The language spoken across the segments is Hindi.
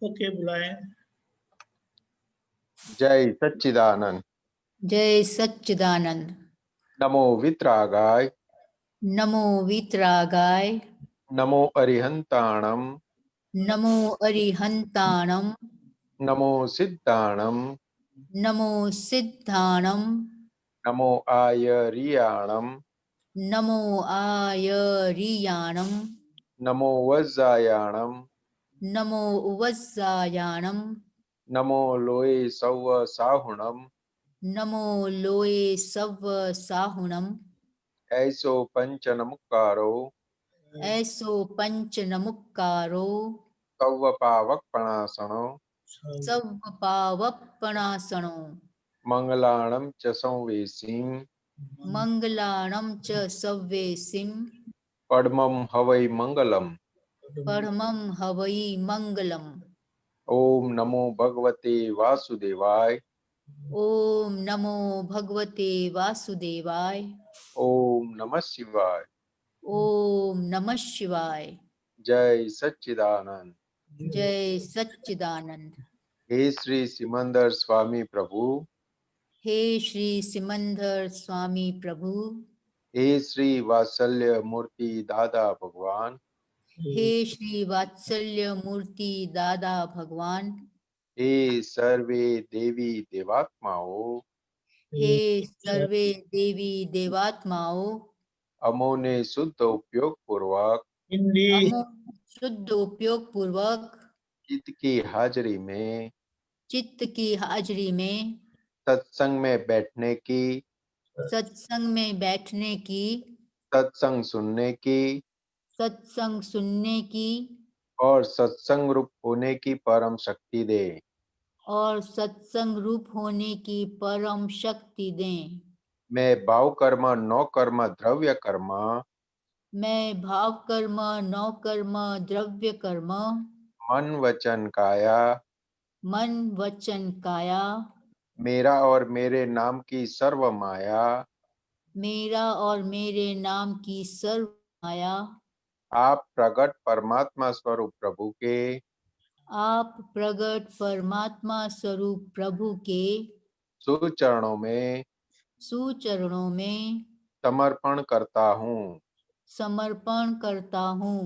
ओके, बुलाएं। जय सच्चिदानंद। जय सच्चिदानंद। नमो वितरागाय। नमो वीतरागाय। नमो अरिहंताणम। नमो अरिहंताणम। नमो सिद्धाणम। नमो सिद्धाणम। नमो आयरियाणम। नमो आयरियाणम। नमो वज्जायाणम। नमो वज्जायाणम। नमो लोये सौव साहुणम। नमो लोये सव्व साहुणम। ऐसो पंच नमुकारो। ऐसो पंच नमुक्कारो। सौव पावक पणासनो। सव्व पावप्पणासनो। मंगलाणम च संवेसिं। मंगलाणं च सव्वेसिं। पद्मं हवै मंगलम। परमं हवै मंगलम्। ओम नमो भगवते वासुदेवाय। ओम नमो भगवते वासुदेवाय। ओम नमः शिवाय। ओम नमः शिवाय। जय सच्चिदानंद। जय सच्चिदानंद। हे श्री सिमंदर स्वामी प्रभु। हे श्री सिमंदर स्वामी प्रभु। हे श्री वात्सल्य मूर्ति दादा भगवान। हे श्री वात्सल्य मूर्ति दादा भगवान। हे सर्वे देवी देवात्माओं। हे सर्वे देवी देवात्माओं। अमोने शुद्ध उपयोग पूर्वक हिंदी। अमो शुद्ध उपयोग पूर्वक चित्त की हाजिरी में चित्त की हाजिरी में सत्संग में बैठने की, सत्संग में बैठने की, सत्संग सुनने की सत्संग सुनने की और सत्संग रूप होने की परम शक्ति दे। और सत्संग रूप होने की परम शक्ति दें। मैं भाव कर्म नौ कर्म द्रव्य कर्म मैं भाव कर्म नौ कर्म द्रव्य कर्म मन वचन काया मन वचन काया मेरा और मेरे नाम की सर्व माया मेरा और मेरे नाम की सर्व माया आप प्रकट परमात्मा स्वरूप प्रभु के आप प्रगट परमात्मा स्वरूप प्रभु के सुचरणों में सुचरणों में समर्पण करता हूँ। समर्पण करता हूँ।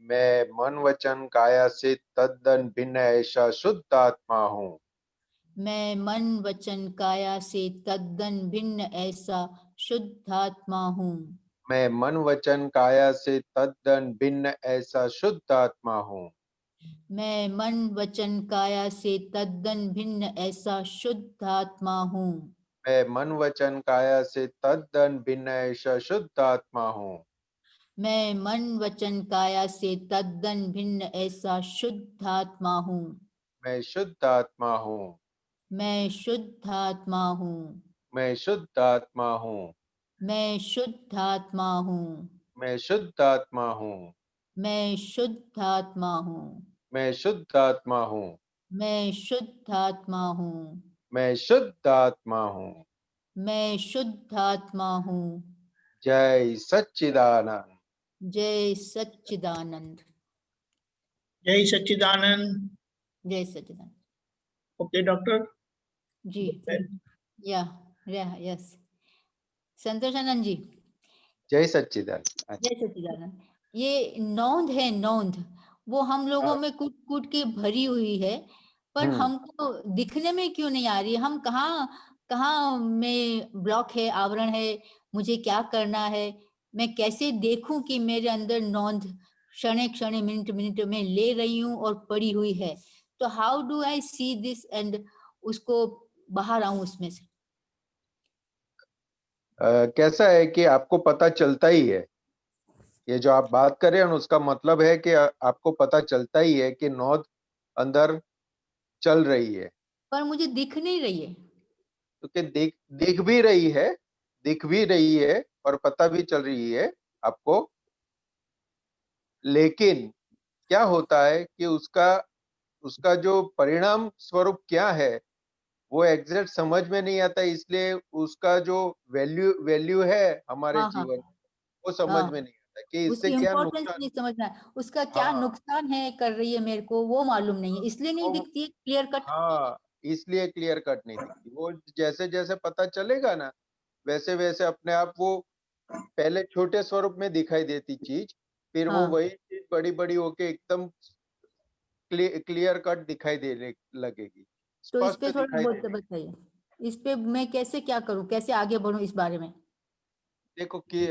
मैं मन वचन काया से तद्दन भिन्न ऐसा शुद्ध आत्मा हूँ। मैं मन वचन काया से तद्दन भिन्न ऐसा शुद्धात्मा हूँ। मैं मन वचन काया से तद्दन भिन्न ऐसा शुद्ध आत्मा हूँ। मैं मन वचन काया से तद्दन भिन्न ऐसा शुद्धात्मा हूँ। मैं मन वचन काया से तद्दन भिन्न ऐसा शुद्ध आत्मा हूँ। मैं मन वचन काया से तद्दन भिन्न ऐसा शुद्धात्मा हूँ। मैं शुद्ध आत्मा हूँ। मैं शुद्धात्मा हूँ। मैं शुद्ध आत्मा हूँ। मैं शुद्धात्मा हूँ। मैं शुद्ध आत्मा हूँ। मैं शुद्धात्मा हूँ। मैं शुद्ध आत्मा हूँ। मैं शुद्धात्मा हूँ। मैं शुद्ध आत्मा हूँ। मैं शुद्धात्मा हूँ। जय सच्चिदानंद। जय सच्चिदानंद। जय सच्चिदानंद। जय सच्चिदानंद। ओके डॉक्टर जी या यस संतोषानंद जी। जय सच्चिदानंद। जय सच्चिदानंद। ये नौंद है, नौंद वो हम लोगों में कूट कूट के भरी हुई है, पर हमको दिखने में क्यों नहीं आ रही? हम कहाँ कहाँ में ब्लॉक है, आवरण है? मुझे क्या करना है? मैं कैसे देखूं कि मेरे अंदर नौंद क्षणे क्षणे मिनट मिनट में ले रही हूँ और पड़ी हुई है? तो how do I see this and उसको बाहर आऊं उसमें से? कैसा है कि आपको पता चलता ही है, ये जो आप बात कर रहे हैं उसका मतलब है कि आपको पता चलता ही है कि नौद अंदर चल रही है, पर मुझे दिख नहीं रही है। क्योंकि दिख दिख भी रही है, दिख भी रही है और पता भी चल रही है आपको। लेकिन क्या होता है कि उसका उसका जो परिणाम स्वरूप क्या है वो एग्जैक्ट समझ में नहीं आता, इसलिए उसका जो वैल्यू वैल्यू है हमारे हाँ हाँ जीवन वो समझ हाँ में नहीं कि इससे उसकी क्या इम्पोर्टेंस नुकसान। नहीं समझना है, उसका क्या हाँ नुकसान है कर रही है मेरे को वो मालूम नहीं है, इसलिए नहीं वो दिखती है क्लियर कट। हाँ, इसलिए क्लियर कट नहीं दिखती। वो जैसे जैसे पता चलेगा ना, वैसे वैसे अपने आप वो पहले छोटे स्वरूप में दिखाई देती चीज, फिर वो हाँ, वही चीज बड़ी बड़ी होके एकदम क्लियर कट दिखाई देने लगेगी, तो इस पे स्पष्ट थोड़ा दिखाई बहुत देने। बताइए, इस पे मैं कैसे क्या करूं, कैसे आगे बढ़ूं इस बारे में। देखो कि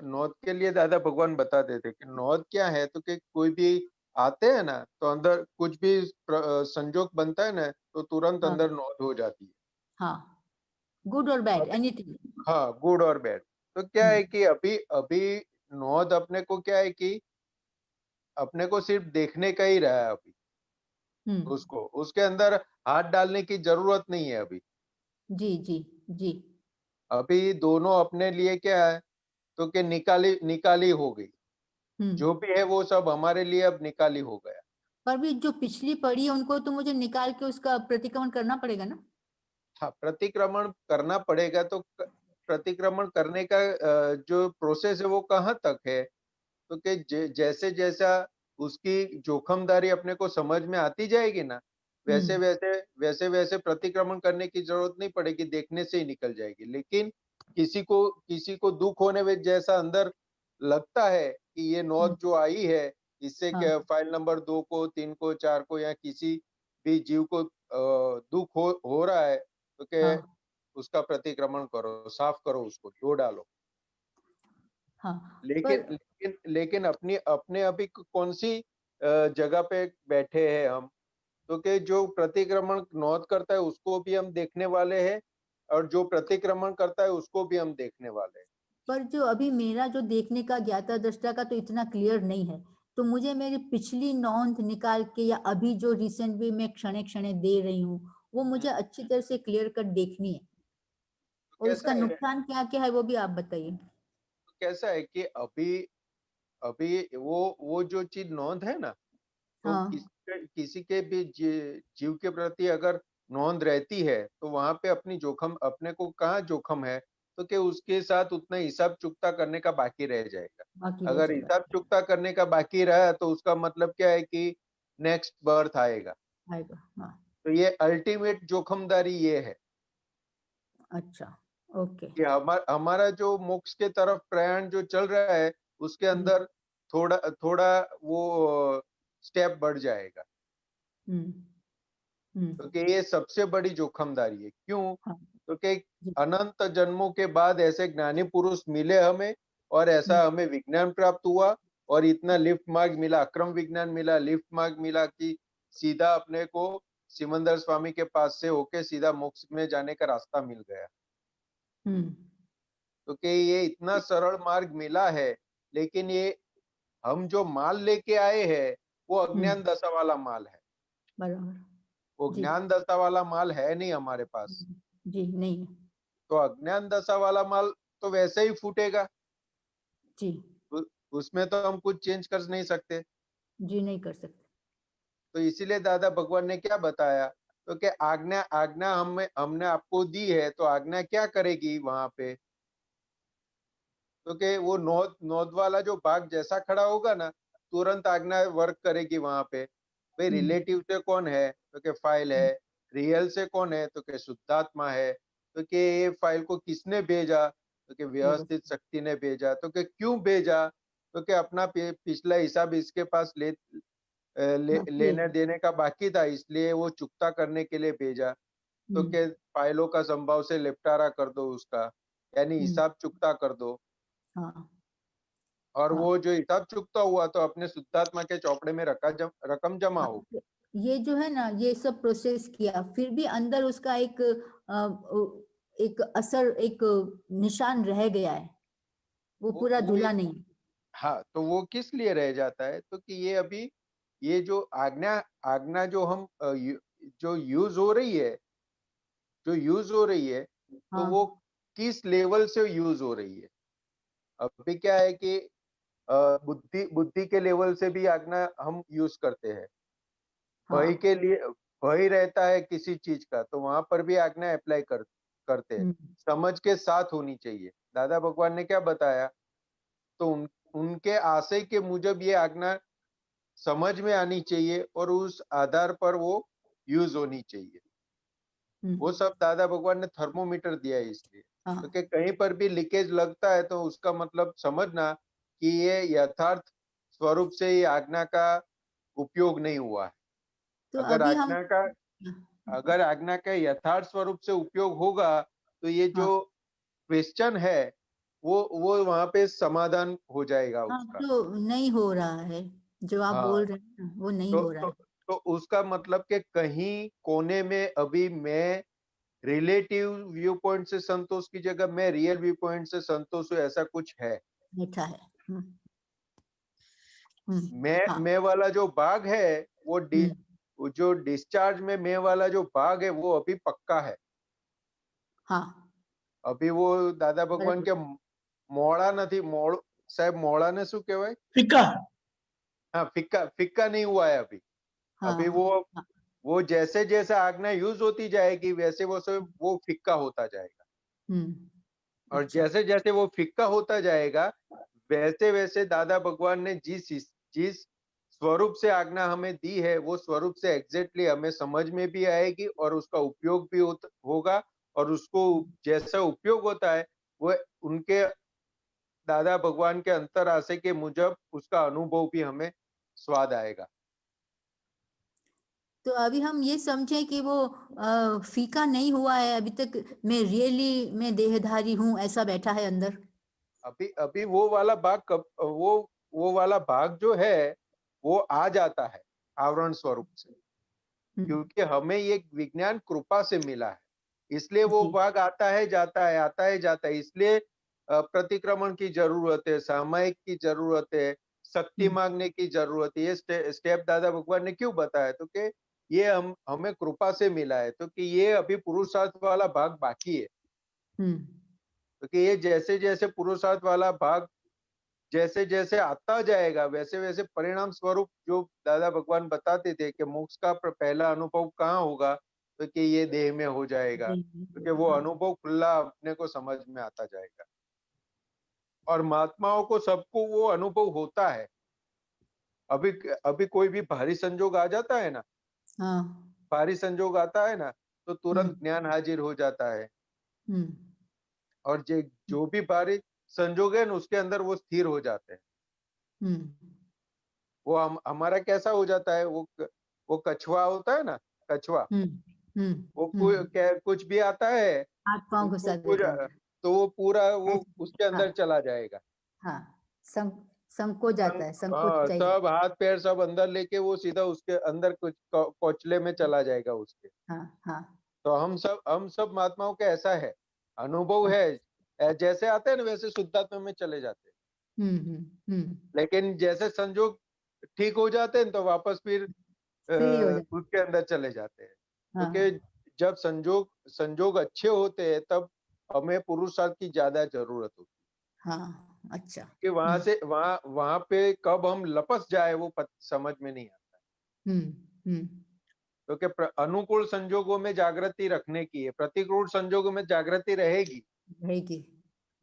नौत के लिए दादा भगवान बता देते कि नौत क्या है, तो कि कोई भी आते हैं ना, तो अंदर कुछ भी संजोग बनता है ना, तो तुरंत हाँ, अंदर नौत हो जाती है। हाँ, गुड और बैड अभी एनीथिंग। हाँ, गुड और बैड। तो क्या है हम्म, कि अभी अभी नौत अपने को क्या है कि अपने को सिर्फ देखने का ही रहा है अभी। हम्म, उसको उसके अंदर हाथ डालने की जरूरत नहीं है अभी। जी जी जी। अभी दोनों अपने लिए क्या है, तो कि निकाली निकाली हो गई। हम्म, जो भी है वो सब हमारे लिए अब निकाली हो गया। पर भी जो पिछली पड़ी है उनको तो मुझे निकाल के उसका प्रतिक्रमण करना पड़ेगा ना। हाँ, प्रतिक्रमण करना पड़ेगा। तो प्रतिक्रमण करने का जो प्रोसेस है वो कहाँ तक है, तो कि जैसे जैसा उसकी जोखमदारी अपने को समझ में आती जाएगी ना, वैसे हम्म, वैसे वैसे वैसे प्रतिक्रमण करने की जरूरत नहीं पड़ेगी, देखने से ही निकल जाएगी। लेकिन किसी को दुख होने में जैसा अंदर लगता है कि ये हम्म, नौत जो आई है, इससे हाँ, क्या फाइल नंबर 2 को, 3 को, 4 को, या किसी भी जीव को दुख हो रहा है, तो क्या हाँ, उसका प्रतिक्रमण करो, साफ करो, उसको धो डालो। हाँ, लेकिन पर लेकिन लेकिन अपनी अपने अभी कौन सी जगह पे बैठे हैं हम, तो कि जो प्रतिक्रमण नौत करता है उसको भी हम देखने वाले हैं, और जो प्रतिक्रमण करता है उसको भी हम देखने वाले हैं। पर जो अभी मेरा जो देखने का ज्ञाता दृष्टा का तो इतना क्लियर नहीं है, तो मुझे मेरी पिछली नॉन्थ निकाल के या अभी जो रिसेंट भी मैं क्षणे क्षणे दे रही हूँ वो मुझे अच्छी तरह से क्लियर कट देखनी है, तो और उसका नुकसान क्या क्या है वो भी आप बताइए। कैसा है कि अभी अभी वो जो चीज नौंध है ना, तो हाँ, किसी के भी जीव के प्रति अगर नौंध रहती है, तो वहां पे अपनी जोखिम, अपने को कहाँ जोखिम है, तो कि उसके साथ उतना हिसाब चुकता करने का बाकी रह जाएगा। बाकी रह अगर जाएगा। हिसाब चुकता करने का बाकी रहा, तो उसका मतलब क्या है कि नेक्स्ट बर्थ आएगा। आएगा, हाँ। तो ये अल्टीमेट जोखमदारी ये है अच्छा, ओके। कि हमारा जो मोक्ष के तरफ प्रयाण जो चल रहा है, उसके जी। अंदर थोड़ा थोड़ा वो स्टेप बढ़ जाएगा। हम्म, क्योंकि ये सबसे बड़ी जोखमदारी है। क्यों? हाँ, क्योंकि जी। अनंत जन्मों के बाद ऐसे ज्ञानी पुरुष मिले हमें, और हम्म, ऐसा हमें विज्ञान प्राप्त हुआ, और इतना लिफ्ट मार्ग मिला, अक्रम विज्ञान मिला, लिफ्ट मार्ग मिला, कि सीधा अपने को सिमंदर स्वामी के पास से होके सीधा मोक्ष में जाने का रास्ता मिल गया। हम्म, तो कि ये इतना सरल मार्ग मिला है, लेकिन ये हम जो माल लेके आए हैं, वो हम्म, अज्ञान दशा वाला माल है। बराबर। वो जी। ज्ञान दशा वाला माल है नहीं हमारे पास। जी नहीं है। तो अज्ञान दशा वाला माल तो वैसे ही फूटेगा। जी। उ- उसमें तो हम कुछ चेंज कर नहीं सकते। जी नहीं कर सकते। तो इसीलिए दादा भगवान ने क्या बताया, तो कि आज्ञा आज्ञा हमें हमने आपको दी है, तो आज्ञा क्या करेगी वहां पे, तो कि वो नौद नौद वाला जो भाग जैसा खड़ा होगा ना, तुरंत आज्ञा वर्क करेगी वहां पे। भाई हम्म, रिलेटिव से कौन है, तो कि फाइल है। हम्म, रियल से कौन है, तो कि शुद्धात्मा है। तो कि ये फाइल को किसने भेजा, तो कि व्यवस्थित व्यवस्थित। शक्ति ने भेजा। तो कि क्यों भेजा, तो कि अपना पिछला हिसाब इसके पास बाकी है। लेने देने का बाकी था, इसलिए वो चुकता करने के लिए भेजा। तो हम्म, कि फाइलों का संभाव से निपटारा कर दो उसका, यानी हम्म, हिसाब चुकता कर दो। हाँ, और हाँ। वो जो हिसाब चुकता हुआ, तो अपने शुद्धात्मा के चौपड़े में रकम जमा हाँ, हो। ये जो है ना ये सब प्रोसेस किया फिर भी अंदर उसका एक असर, एक निशान रह गया है, वो पूरा वो धुला नहीं। हाँ, तो वो किस लिए रह जाता है, तो कि ये अभी ये जो आज्ञा आज्ञा जो हम जो यूज हो रही है, तो वो हाँ, किस लेवल से यूज हो रही है। अभी क्या है कि बुद्धि बुद्धि के लेवल से भी आज्ञा हम यूज करते हैं। भय हाँ। के लिए भय रहता है किसी चीज का, तो वहां पर भी आज्ञा अप्लाई करते हैं। हम्म, समझ के साथ होनी चाहिए। दादा भगवान ने क्या बताया, तो उनके आशय के मुजब ये आज्ञा समझ में आनी चाहिए और उस आधार पर वो यूज होनी चाहिए। वो सब दादा भगवान ने थर्मोमीटर दिया है इसलिए। हाँ, तो कि कहीं पर भी लीकेज लगता है तो उसका मतलब समझना कि ये यथार्थ स्वरूप से ये आज्ञा का उपयोग नहीं हुआ है। तो अगर अभी हम आज्ञा का अगर आज्ञा का यथार्थ स्वरूप से उपयोग होगा तो ये हाँ, जो क्वेश्चन है वो वहां पे समाधान हो जाएगा हाँ, उसका। तो नहीं हो रहा है, जो आप हाँ, बोल रहे हैं ना वो नहीं तो हो रहा तो है। तो उसका मतलब कि कहीं कोने में अभी मैं रिलेटिव व्यू पॉइंट से संतोष की जगह मैं रियल व्यू पॉइंट से संतोष हूँ, ऐसा कुछ है। बैठा है। हाँ, मैं वाला जो भाग है हम्म, वो जो डिस्चार्ज में मैं वाला जो भाग है वो अभी पक्का है। हाँ, अभी वो दादा भगवान बराबर, के मोड़ा नहीं मोड़ साहब मोड़ा ने शू कहवाय ફિક્કા हाँ फिक्का फिक्का नहीं हुआ है अभी। अभी हाँ, हाँ, वो जैसे जैसे आज्ञा यूज होती जाएगी वैसे वैसे वो फिक्का होता जाएगा। और अच्छा, जैसे जैसे वो फिक्का होता जाएगा वैसे वैसे दादा भगवान ने जिस स्वरूप से आज्ञा हमें दी है वो स्वरूप से एग्जैक्टली हमें समझ में भी आएगी और उसका उपयोग भी होगा। और उसको जैसा उपयोग होता है वो उनके दादा भगवान के अंतर आशय के मुजब उसका अनुभव भी हमें स्वाद आएगा। तो अभी हम ये समझे कि वो फीका नहीं हुआ है अभी तक, मैं रियली मैं देहधारी हूँ ऐसा बैठा है अंदर। अभी अभी वो वाला भाग कब वो वाला भाग जो है वो आ जाता है आवरण स्वरूप से। हम्म, क्योंकि हमें ये विज्ञान कृपा से मिला है इसलिए वो जी, भाग आता है जाता है आता है जाता है। इसलिए प्रतिक्रमण की जरूरत है, सामायिक की जरूरत है, शक्ति हम्म, मांगने की जरूरत है। ये स्टेप दादा भगवान ने क्यों बताया तो कि ये हमें कृपा से मिला है। तो कि ये अभी पुरुषार्थ वाला भाग बाकी है। हम्म, तो कि ये जैसे जैसे पुरुषार्थ वाला भाग जैसे जैसे आता जाएगा वैसे वैसे परिणाम स्वरूप जो दादा भगवान बताते थे कि मोक्ष का पहला अनुभव कहाँ होगा तो कि ये देह में हो जाएगा। क्योंकि वो हाँ, अनुभव खुला अपने को समझ में आता जाएगा और महात्माओं को सबको वो अनुभव होता है। अभी अभी कोई भी भारी संजोग आ जाता है ना, हाँ, भारी संजोग आता है ना तो हम्म, तुरंत ज्ञान हाजिर हो जाता है। हम्म, और जो भी भारी संजोग है ना उसके अंदर वो स्थिर हो जाते हैं। हम्म, वो हमारा कैसा हो जाता है वो कछुआ होता है ना, कछुआ हम्म, वो हम्म, कुछ भी आता है हाथ पांव उसको घुसा पूरा देता है तो वो पूरा वो ऐसे, उसके हाँ, अंदर चला जाएगा। हाँ, संकोच जाता है, संकोच हाँ चाहिए, सब हाथ पैर सब अंदर लेके वो सीधा उसके अंदर कुछ कोचले में चला जाएगा उसके। हाँ, हाँ, तो हम सब महात्माओं के ऐसा है अनुभव हाँ, है। जैसे आते हैं ना वैसे शुद्धात्मा में चले जाते हैं। हम्म, हम्म, हम्म, लेकिन जैसे संजोग ठीक हो जाते हैं तो वापस फिर फ्री हो जाता उसके अंदर चले जाते हैं। है, क्योंकि हाँ, जब संजोग संजोग अच्छे होते हैं तब हमें पुरुषार्थ की ज्यादा जरूरत होती है। हाँ, अच्छा, कि वहां से वहां वहां पे कब हम लपस जाए वो समझ में नहीं आता। हम्म, हम्म, क्योंकि अनुकूल संजोगों में जागृति रखने की है, प्रतिकूल संजोगों में जागृति रहेगी रहेगी,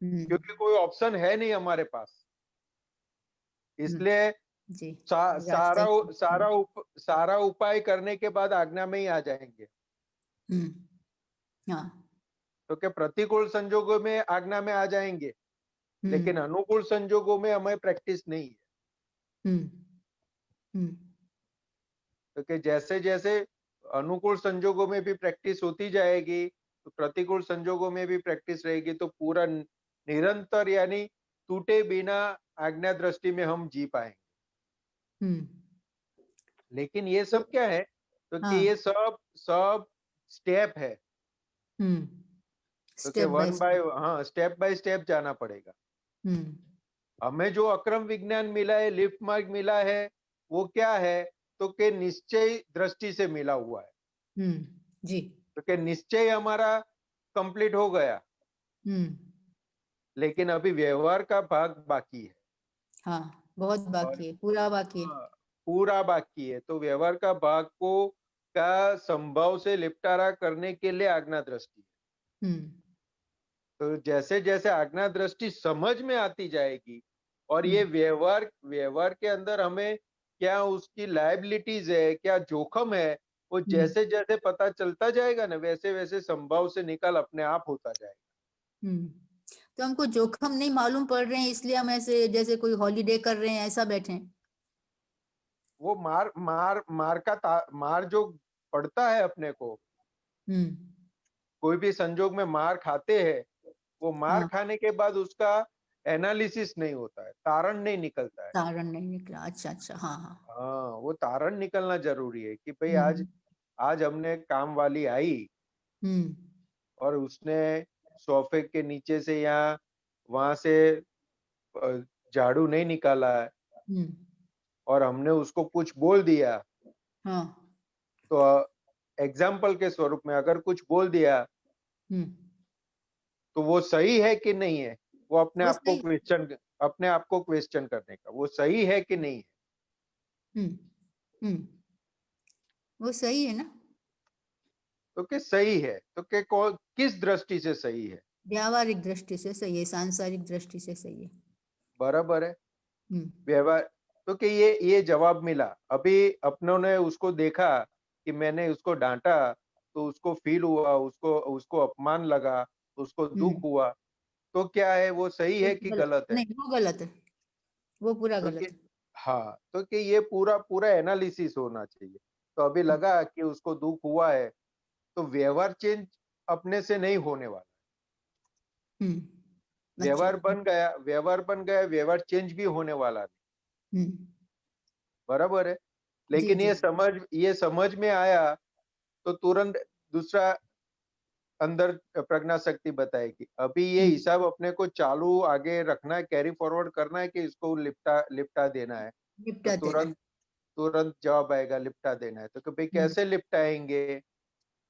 हम्म, क्योंकि कोई ऑप्शन है नहीं हमारे पास। हम्म, इसलिए जी, रास्ता सारा ही, सारा उपाय करने के बाद आज्ञा में ही आ जाएंगे। हम्म, हाँ, क्योंकि प्रतिकूल संजोगों में आज्ञा में आ जाएंगे हम्म, लेकिन अनुकूल संजोगों में हमें प्रैक्टिस नहीं है। हम्म, हम्म, क्योंकि जैसे जैसे अनुकूल संजोगों में भी प्रैक्टिस होती जाएगी तो प्रतिकूल संजोगों में भी प्रैक्टिस रहेगी तो पूरा निरंतर यानी टूटे बिना आज्ञा दृष्टि में हम जी पाएंगे। हम्म, लेकिन ये तो सब क्या है तो कि ये हाँ, सब सब स्टेप है। हम्म, तो कि step by one by step, हाँ स्टेप बाय स्टेप जाना पड़ेगा। हम्म, हमें जो अक्रम विज्ञान मिला है लिफ्ट मार्ग मिला है वो क्या है तो कि निश्चय दृष्टि से मिला हुआ है। जी, तो कि निश्चय हमारा कंप्लीट हो गया हम्म, लेकिन अभी व्यवहार का भाग बाकी है। हाँ, बहुत और बाकी है, पूरा बाकी है, हाँ, पूरा बाकी है तो व्यवहार का भाग को का संभव से निपटारा करने के लिए आज्ञा दृष्टि है। हम्म, तो जैसे जैसे आज्ञा दृष्टि समझ में आती जाएगी और ये व्यवहार व्यवहार के अंदर हमें क्या उसकी लायबिलिटीज है, क्या जोखिम है, वो जैसे जैसे पता चलता जाएगा ना, वैसे वैसे संभव से निकाल अपने आप होता जाएगा। तो हमको जोखिम नहीं मालूम पड़ रहे हैं, इसलिए हम ऐसे जैसे कोई हॉलीडे कर रहे हैं ऐसा बैठे हैं। वो मार जो पड़ता है अपने को, कोई भी संजोग में मार खाते हैं, वो मार हाँ, खाने के बाद उसका एनालिसिस नहीं होता है, तारण नहीं निकलता है। तारण नहीं निकला। अच्छा अच्छा, हाँ हाँ। हाँ, वो तारण निकलना जरूरी है कि भाई आज हम्म आज हमने काम वाली आई हम्म और उसने सोफे के नीचे से या वहां से झाड़ू नहीं निकाला है हम्म और हमने उसको कुछ बोल दिया, हाँ तो एग्जाम्पल के स्वरूप में अगर कुछ बोल दिया हम्म तो वो सही है कि नहीं है, वो वो सही। अपने आप को क्वेश्चन करने का, वो सही है कि नहीं है। हम्म हम्म वो सही है ना। तो कि सही है तो कि किस दृष्टि से सही है, व्यावहारिक दृष्टि से सही है, सांसारिक दृष्टि से सही है। बराबर है। हम्म व्यवहार, तो कि ये जवाब मिला, अभी अपनों ने उसको देखा कि मैंने उसको डांटा तो उसको फील हुआ, उसको उसको अपमान लगा, उसको दुख हम्म हुआ, तो क्या है, वो सही वो है कि गलत गलत है। नहीं, वो गलत है, वो पूरा तो कि गलत है। हाँ, तो कि ये पूरा पूरा एनालिसिस होना चाहिए। तो अभी हम्म लगा कि उसको दुख हुआ है, तो व्यवहार चेंज अपने से नहीं होने वाला। अच्छा। व्यवहार बन गया, व्यवहार चेंज भी होने वाला नहीं, हम्म बराबर है। जी लेकिन जी। ये समझ में आया तो तुरंत दूसरा अंदर प्रज्ञा शक्ति बताएगी, अभी ये हम्म हिसाब अपने को चालू आगे रखना है, कैरी फॉरवर्ड करना है कि इसको लिपटा लिपटा देना है। तो निपटा देना है। तुरंत तुरंत जवाब आएगा, लिपटा देना है, तो कि भाई हम्म कैसे लिपटाएंगे।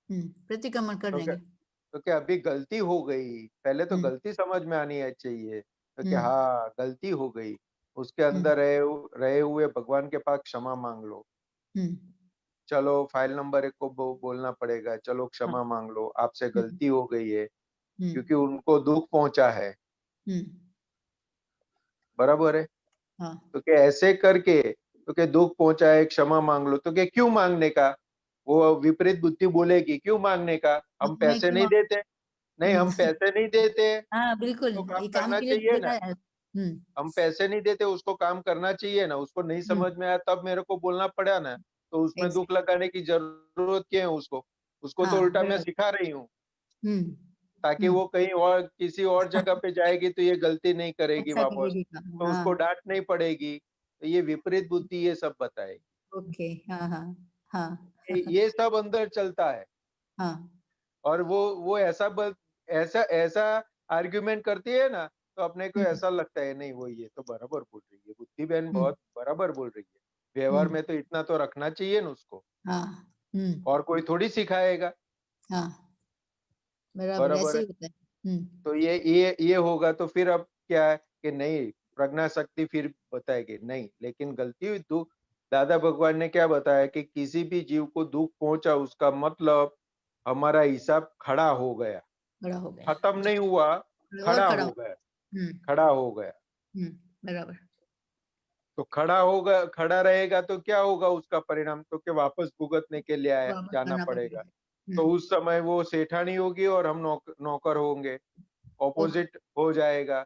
प्रतिक्रमण कर तो क्या लेंगे। तो क्या अभी गलती हो गई, पहले तो हम्म गलती समझ में आनी है चाहिए, तो क्या हम्म हाँ गलती हो गई, उसके हम्म अंदर रहे हुए भगवान के पास क्षमा मांग लो। हम्म चलो फाइल नंबर 1 को बोलना पड़ेगा, चलो हाँ क्षमा मांग लो, आपसे हम्म गलती हो गई है, हम्म क्योंकि उनको दुख पहुंचा है, हम्म बराबर है। हाँ तो क्या ऐसे करके, तो क्या दुख पहुंचा है, क्षमा मांग लो, तो क्या क्यों मांगने का, वो विपरीत बुद्धि बोलेगी क्यों मांगने का, हम हमें पैसे नहीं क्यों। देते, नहीं हम हम्म पैसे नहीं देते हाँ बिल्कुल, तो काम ये काम करना के लिए चाहिए देना ना, है। हम पैसे नहीं देते उसको काम करना चाहिए ना, उसको नहीं हम्म समझ में आया तब मेरे को बोलना पड़ा ना, तो उसमें दुख एग्जैक्ट। लगाने की जरूरत क्या है उसको, उसको तो हाँ उल्टा मैं बराबर। सिखा रही हूँ, हम्म ताकि हम्म वो कहीं और किसी और जगह पे जाएगी तो ये गलती नहीं करेगी अच्छा वापस, करेगी काम, तो उसको हाँ। डांट नहीं पड़ेगी, तो ये विपरीत बुद्धि ये सब बताएगी। ओके, हाँ हाँ हाँ ये सब अंदर चलता है, हाँ और वो ऐसा ऐसा आर्ग्यूमेंट करती है ना, तो अपने को हम्म ऐसा लगता है नहीं वो ये तो बराबर बोल रही है, बुद्धि बहन हम्म बहुत बराबर बोल रही है, व्यवहार हम्म में तो इतना तो रखना चाहिए ना उसको, हाँ और कोई थोड़ी सिखाएगा, हाँ बराबर, बराबर ऐसे है। ही होता है। तो ये होगा तो फिर अब क्या है कि नहीं, प्रज्ञा शक्ति फिर बताएगी नहीं, लेकिन गलती हुई दुख, दादा भगवान ने क्या बताया कि किसी भी जीव को दुख पहुंचा उसका मतलब हमारा हिसाब खड़ा हो गया, बड़ा हो गया खत्म जी। नहीं हुआ, और खड़ा खड़ा हो हो। गया, हम्म खड़ा हो गया। बराबर। तो खड़ा होगा, खड़ा रहेगा तो क्या होगा उसका परिणाम, तो कि वापस भुगतने के लिए आया वापस जाना आना पड़ेगा, पड़ेगा। तो उस समय वो सेठानी होगी और हम नौकर होंगे, ओके। ऑपोजिट हो जाएगा।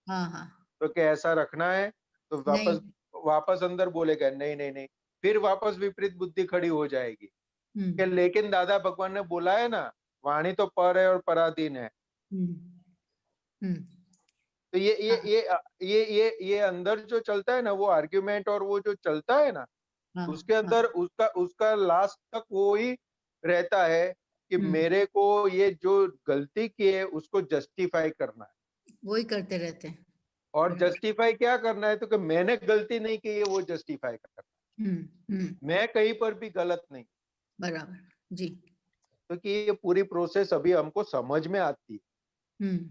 हाँ हाँ। तो क्या ऐसा रखना है, तो नहीं। वापस वापस अंदर बोलेगा नहीं नहीं नहीं, फिर वापस विपरीत बुद्धि खड़ी हो जाएगी कि हम्म लेकिन दादा भगवान ने बोला है ना, वाणी तो पर है और पराधीन है। हम्म हम्म तो हाँ ये अंदर जो चलता है ना, वो आर्ग्यूमेंट और वो जो चलता है ना, हाँ उसके हाँ अंदर उसका उसका लास्ट तक वो ही रहता है कि हम्म मेरे को ये जो गलती की है उसको जस्टिफाई करना है, वही करते रहते हैं। और बराबर। जस्टिफाई क्या करना है, तो कि मैंने गलती नहीं की है वो जस्टिफाई करना है, हम्म मैं कहीं पर भी गलत नहीं। बराबर जी। क्योंकि ये पूरी प्रोसेस अभी हमको समझ में आती है, हम्म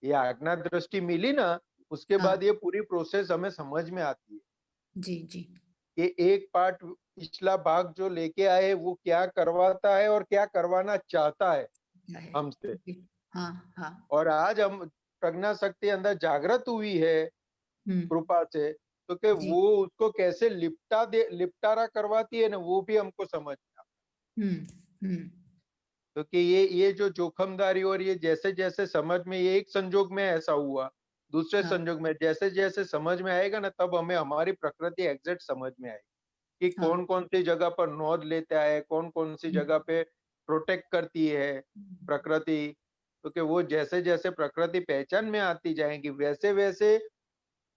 ये आज्ञा दृष्टि मिली ना, उसके हाँ बाद ये पूरी प्रोसेस हमें समझ में आती है जी जी। कि एक पार्ट पिछला भाग जो लेके आए वो क्या करवाता है और क्या करवाना चाहता है क्या है हमसे। जी। हाँ हाँ। और आज हम प्रज्ञा शक्ति अंदर जागृत हुई है कृपा से, तो कि जी। वो उसको कैसे लिपटारा करवाती है ना, वो भी हमको समझ में आता। हम्म। तो कि ये जो जोखमदारी और ये जैसे जैसे समझ में, ये एक संजोग में ऐसा हुआ, दूसरे हाँ। संजोग में जैसे जैसे समझ में आएगा ना, तब हमें हमारी प्रकृति एग्जैक्ट समझ में आएगी कि हाँ। कौन कौन सी जगह पर नोद लेता है, कौन कौन सी जगह पे प्रोटेक्ट करती है प्रकृति। तो कि वो जैसे जैसे प्रकृति पहचान में आती जाएगी, वैसे वैसे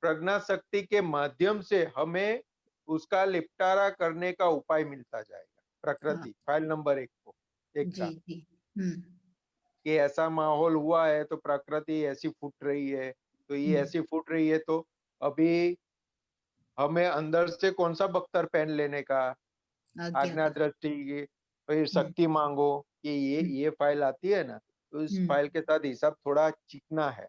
प्रज्ञा शक्ति के माध्यम से हमें उसका निपटारा करने का उपाय मिलता जाएगा। हाँ। प्रकृति फाइल नंबर 1 को एक जी का, जी। हम्म। कि ऐसा माहौल हुआ है तो प्रकृति ऐसी फूट रही है, तो ये ऐसी फूट रही है, तो अभी हमें अंदर से कौन सा बख्तर पहन लेने का, आज्ञा आज्ञा का। दृष्टि की, फिर हम्म। शक्ति मांगो कि हम्म। ये फाइल आती है ना, तो इस हम्म। फाइल के साथ हिसाब थोड़ा चिकना है।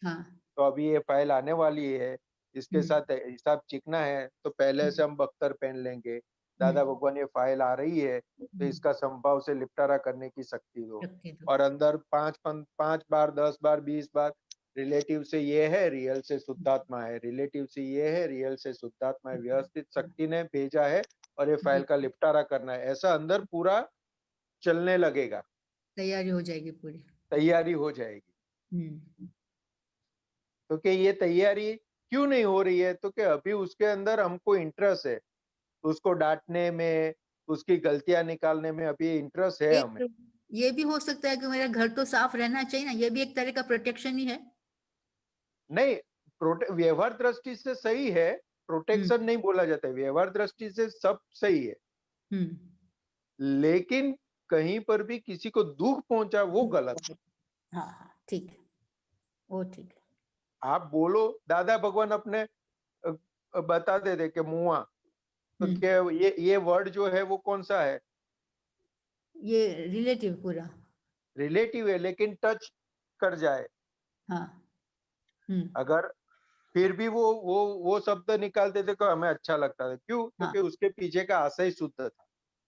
हाँ। तो अभी ये फाइल आने वाली है, इसके हम्म। साथ हिसाब चिकना है, तो पहले से हम बख्तर पहन लेंगे। दादा हम्म। भगवान ये फाइल आ रही है, तो इसका संभव से निपटारा करने की शक्ति दो। रखते दो। और अंदर 5 बार 10 बार 20 बार रिलेटिव से ये है, रियल से शुद्धात्मा है, रिलेटिव से ये है, रियल से शुद्धात्मा है, व्यवस्थित शक्ति ने भेजा है और ये फाइल जी। का निपटारा करना है, ऐसा अंदर पूरा चलने लगेगा, तैयारी हो जाएगी पूरी। तैयारी हो जाएगी। हम्म। तो कि ये तैयारी क्यों नहीं हो रही है, तो कि अभी उसके अंदर हमको इंटरेस्ट है, उसको डांटने में, उसकी गलतियां निकालने में अभी इंटरेस्ट है हमें। एक ये भी हो सकता है कि मेरा घर तो साफ रहना चाहिए ना, ये भी एक तरह का प्रोटेक्शन ही है। नहीं, व्यवहार दृष्टि से सही है, हम्म। प्रोटेक्शन नहीं बोला जाता है, व्यवहार दृष्टि से सब सही है, हम्म। लेकिन कहीं पर भी किसी को दुख पहुंचा वो गलत है। हाँ हाँ, ठीक है, वो ठीक है। आप बोलो, दादा भगवान अपने बता देते कि मुआ, तो हम्म। क्या ये वर्ड जो है वो कौन सा है, ये रिलेटिव पूरा। रिलेटिव है, लेकिन टच कर जाए हाँ। हम्म। अगर, फिर भी वो शब्द निकालते थे तो हमें अच्छा लगता था, क्यों, हाँ। क्योंकि उसके पीछे का आशय शुद्ध था।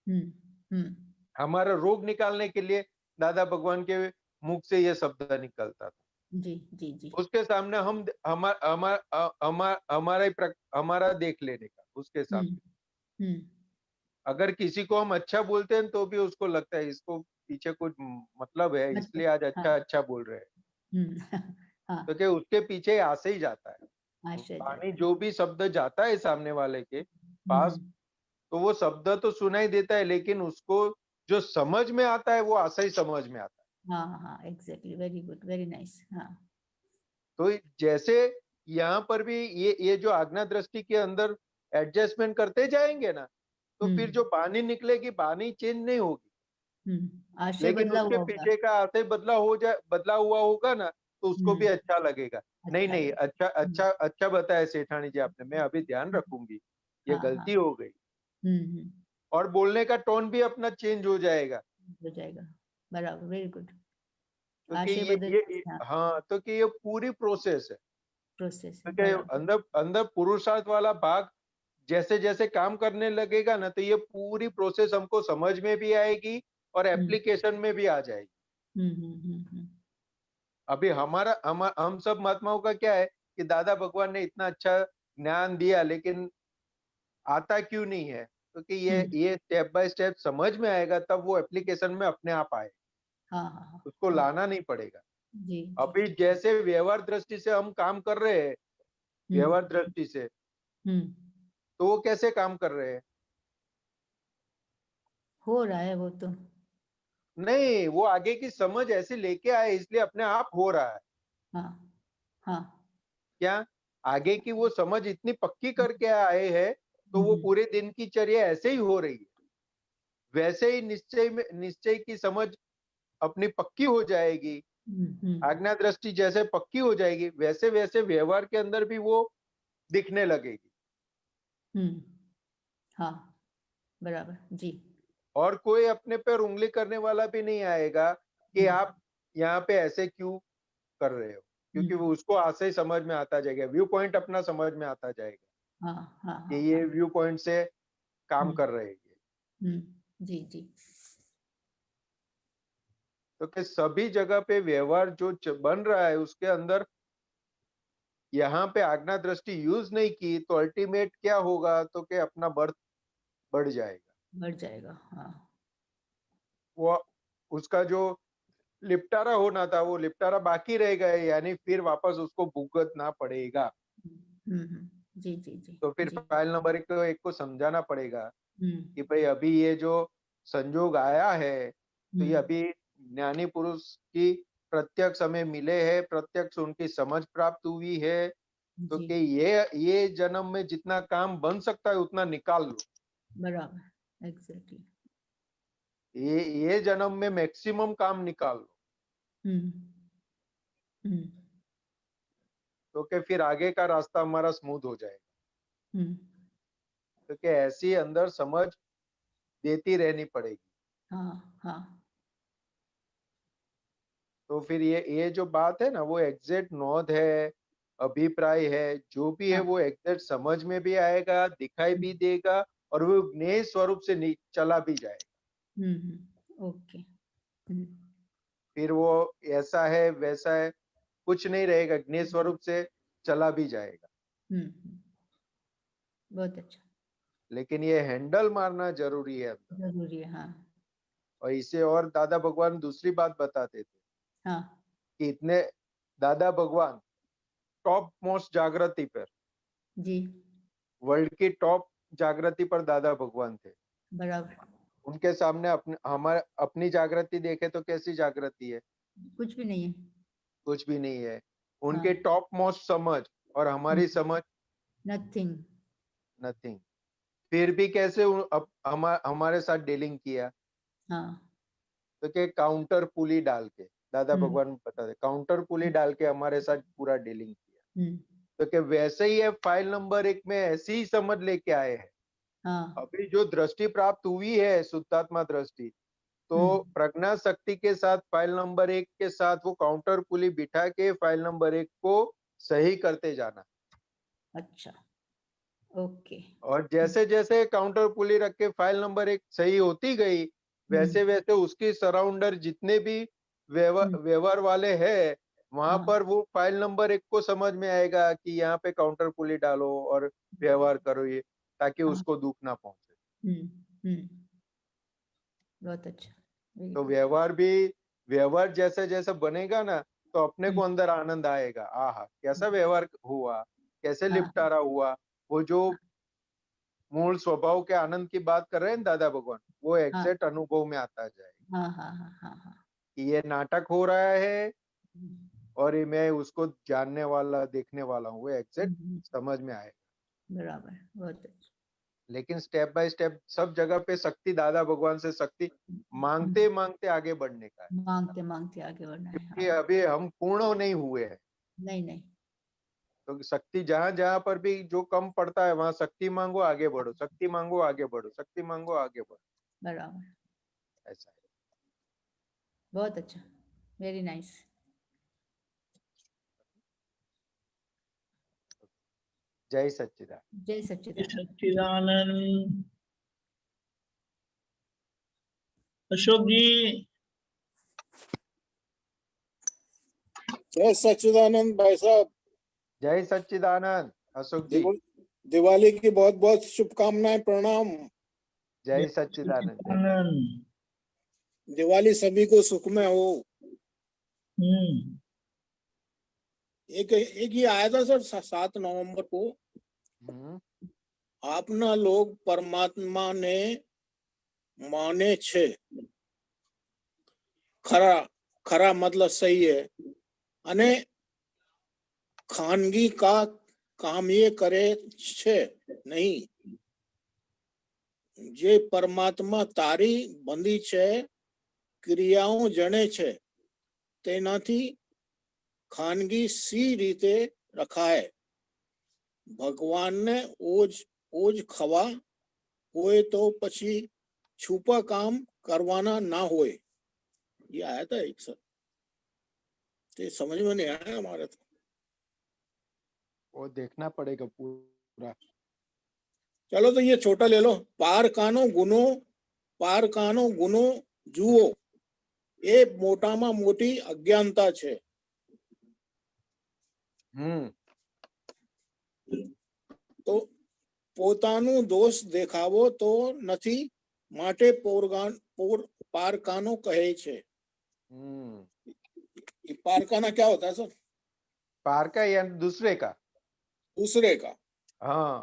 हम्म। हम्म। हमारा रोग निकालने के लिए दादा भगवान के मुख से ये शब्द निकलता था। जी जी जी। उसके सामने हम हमारा देख लेने का उसके हम्म। सामने, हम्म। अगर किसी को हम अच्छा बोलते हैं तो भी उसको लगता है इसको पीछे कुछ मतलब है, मतलब। इसलिए आज हाँ। अच्छा अच्छा बोल रहे हैं। हम्म। तो हाँ। क्या उसके पीछे आशय ही जाता है, आश्चर्य वाणी जाता है। जो भी शब्द जाता है सामने वाले के पास, हम्म। तो वो शब्द तो सुनाई देता है, लेकिन उसको जो समझ में आता है वो आशय समझ में आता है। हाँ हाँ, exactly, very good, very nice. हाँ। तो जैसे यहाँ पर भी ये जो आज्ञा दृष्टि के अंदर एडजस्टमेंट करते जाएंगे ना, तो फिर जो बानी निकलेगी, बानी चेंज नहीं होगी, आश्रय लेकिन बदला उसके हुआ होगा। पीछे का आशय बदला हुआ होगा ना, तो उसको भी हम्म। अच्छा लगेगा। नहीं अच्छा नहीं, लगे। अच्छा अच्छा अच्छा बताया सेठानी जी आपने, मैं अभी ध्यान रखूंगी, ये हाँ हाँ। गलती हो गई। हम्म। और बोलने का टोन भी अपना चेंज हो जाएगा, हो जाएगा। बराबर, वेरी गुड। क्योंकि आशय बदल। हाँ। हाँ, तो कि ये पूरी प्रोसेस है। प्रोसेस तो है, क्या बराबर। अंदर अंदर पुरुषार्थ वाला भाग जैसे जैसे काम करने लगेगा ना, तो ये पूरी प्रोसेस हमको समझ में भी आएगी और हम्म। एप्लीकेशन में भी आ जाएगी। हम्म। अभी हम सब महात्माओं का क्या है कि दादा भगवान ने इतना अच्छा ज्ञान दिया, लेकिन आता क्यों नहीं है, क्योंकि हम्म। ये स्टेप बाय स्टेप समझ में आएगा, तब वो एप्लीकेशन में अपने आप आए, हाँ हाँ हाँ। उसको हाँ। लाना नहीं पड़ेगा। जी जी। अभी जैसे व्यवहार दृष्टि से हम काम कर रहे हैं, व्यवहार हम्म। दृष्टि से, हम्म। तो वो कैसे काम कर रहे हैं, हो रहा है वो तो। नहीं, वो आगे की समझ ऐसे लेके आए, इसलिए अपने आप हो रहा है। हाँ हाँ। क्या आगे की वो समझ इतनी पक्की करके आए हैं, तो वो हम्म। पूरे दिन की चर्या ऐसे ही हो रही है, वैसे ही निश्चय की समझ अपनी पक्की हो जाएगी, हम्म। आज्ञा दृष्टि जैसे पक्की हो जाएगी, वैसे वैसे व्यवहार के अंदर भी वो दिखने लगेगी। हम्म। हाँ, बराबर जी। और कोई अपने पर उंगली करने वाला भी नहीं आएगा कि हम्म। आप यहाँ पे ऐसे क्यों कर रहे हो, क्योंकि वो हम्म। उसको आशय समझ में आता जाएगा, व्यू पॉइंट अपना समझ में आता जाएगा हाँ हाँ कि हाँ ये हाँ। व्यू पॉइंट से काम हम्म। कर रहे हैं। जी जी। तो कि सभी जगह पे व्यवहार जो बन रहा है उसके अंदर यहाँ पे आज्ञा दृष्टि यूज नहीं की तो अल्टीमेट क्या होगा, तो कि अपना बर्थ बढ़ जाएगा, बढ़ जाएगा। हाँ। वो उसका जो लिपटारा होना था वो लिपटारा बाकी रह गए, यानी फिर वापस उसको भुगतना पड़ेगा। जी जी जी तो फिर जी। फाइल नंबर एक को समझाना पड़ेगा हम्म कि भाई अभी ये जो संजोग आया है तो ये हम्म, अभी ज्ञानी पुरुष की प्रत्यक्ष हमें मिले हैं, प्रत्यक्ष उनकी समझ प्राप्त हुई है, तो जी कि ये जन्म में जितना काम बन सकता है उतना निकाल लो, बराबर, एग्जैक्टली। ये जन्म में मैक्सिमम काम निकाल लो, हम्म हम्म तो कि फिर आगे का रास्ता हमारा स्मूथ हो जाएगा। हम्म, तो कि ऐसी अंदर समझ देती रहनी पड़ेगी। हाँ हाँ। तो फिर ये जो बात है ना वो एग्जैक्ट नोद है, अभिप्राय है, जो भी है हाँ, वो एग्जैक्ट समझ में भी आएगा, दिखाई भी देगा, और वो ज्ञेय स्वरूप से चला भी जाएगा। ओके। फिर वो ऐसा है वैसा है कुछ नहीं रहेगा, ज्ञेय स्वरूप से चला भी जाएगा। बहुत अच्छा। लेकिन ये हैंडल मारना जरूरी है अंदर। जरूरी है, हाँ और इसे और दादा भगवान दूसरी बात बताते थे हाँ। कि इतने दादा भगवान टॉप मोस्ट जागृति पर, जी वर्ल्ड की टॉप जागृति पर दादा भगवान थे। बराबर। उनके सामने हमारे अपनी जागृति देखे तो कैसी जागृति है, कुछ भी नहीं है। कुछ भी नहीं है। हाँ। उनके टॉप मोस्ट समझ और हमारी समझ नथिंग। नथिंग। फिर भी कैसे हमारे साथ डीलिंग किया, हाँ। तो कि काउंटर पुली डाल के, दादा हम्म भगवान बता दे, काउंटर पुली डाल के हमारे साथ पूरा डीलिंग किया। हम्म, तो कि वैसे ही है फाइल नंबर 1 में ऐसी ही समझ लेके आए हैं। हाँ। अभी जो दृष्टि प्राप्त हुई है शुद्धात्मा दृष्टि, तो हम्म, प्रज्ञा शक्ति के साथ फाइल नंबर 1 के साथ वो काउंटर पुली बिठा के फाइल नंबर 1 को सही करते जाना। अच्छा, ओके। और जैसे जैसे काउंटर पुली रख के फाइल नंबर 1 सही होती गई, वैसे वैसे उसकी सराउंडर जितने भी व्यवहार वाले हैं वहां हाँ पर वो फाइल नंबर 1 को समझ में आएगा कि यहाँ पे काउंटर पुली डालो और व्यवहार करो, ये ताकि हाँ। उसको दुख ना पहुंचे। हम्म, बहुत अच्छा, वेरी तो गुड। व्यवहार जैसे जैसे बनेगा ना, तो अपने को अंदर आनंद आएगा, आहा कैसा व्यवहार हुआ, कैसे हाँ लिपटारा हुआ। वो जो मूल स्वभाव के आनंद की बात कर रहे हैं ना दादा भगवान, वो हाँ एग्जैक्ट अनुभव में आता जाएगा हाँ हाँ हाँ हाँ हाँ। कि ये नाटक हो रहा है हम्म, और ये मैं उसको जानने वाला देखने वाला हूँ, वो एग्जैक्ट समझ में आएगा। बराबर, बहुत अच्छा। लेकिन स्टेप बाय स्टेप सब जगह पे शक्ति, दादा भगवान से शक्ति मांगते मांगते आगे बढ़ने का है, मांगते मांगते आगे बढ़ना है, क्योंकि हाँ। अभी हम पूर्ण नहीं हुए हैं। नहीं नहीं। तो शक्ति जहां जहां पर भी जो कम पड़ता है वहां शक्ति मांगो आगे बढ़ो, शक्ति मांगो आगे बढ़ो, शक्ति मांगो आगे बढ़ो, बराबर, ऐसा है। बहुत अच्छा, वेरी नाइस। जय सच्चिदानंद। जय सच्चिदानंद। सच्चिदानंद। अशोक जी। जय सच्चिदानंद भाई साहब। जय सच्चिदानंद अशोक जी। दिवाली की बहुत बहुत शुभकामनाएं, प्रणाम। जय सच्चिदानंद। सच्चिदानंद। दिवाली सभी को सुखमय हो। हम्म एक एक ये आया था सर 7 नवंबर को, हम्म, આપના लोग परमात्मा ने माने छे। खरा खरा मतलब सही है, અને ખાનગી का काम ये करे छे नहीं। જે પરમાત્મા તારી બંધી છે ક્રિયાઓ જણે છે તેનાથી ખાનગી सी रीते रखा है। भगवान ने ओज ओज खवा होए तो पछी छुपा काम करवाना ना होए। ये आया था एक सर, तो समझ में नहीं आया हमारे तो। वो देखना पड़ेगा पूरा। चलो तो ये छोटा ले लो, पार कानो गुनो जुओ એ મોટામાં મોટી અજ્ઞાનતા છે। તો પોતાનું દોષ દેખાવો તો નથી, માટે પારકાનો કહે છે। ये पारकाना क्या होता है सर? पार का या दूसरे का? दूसरे का। हाँ,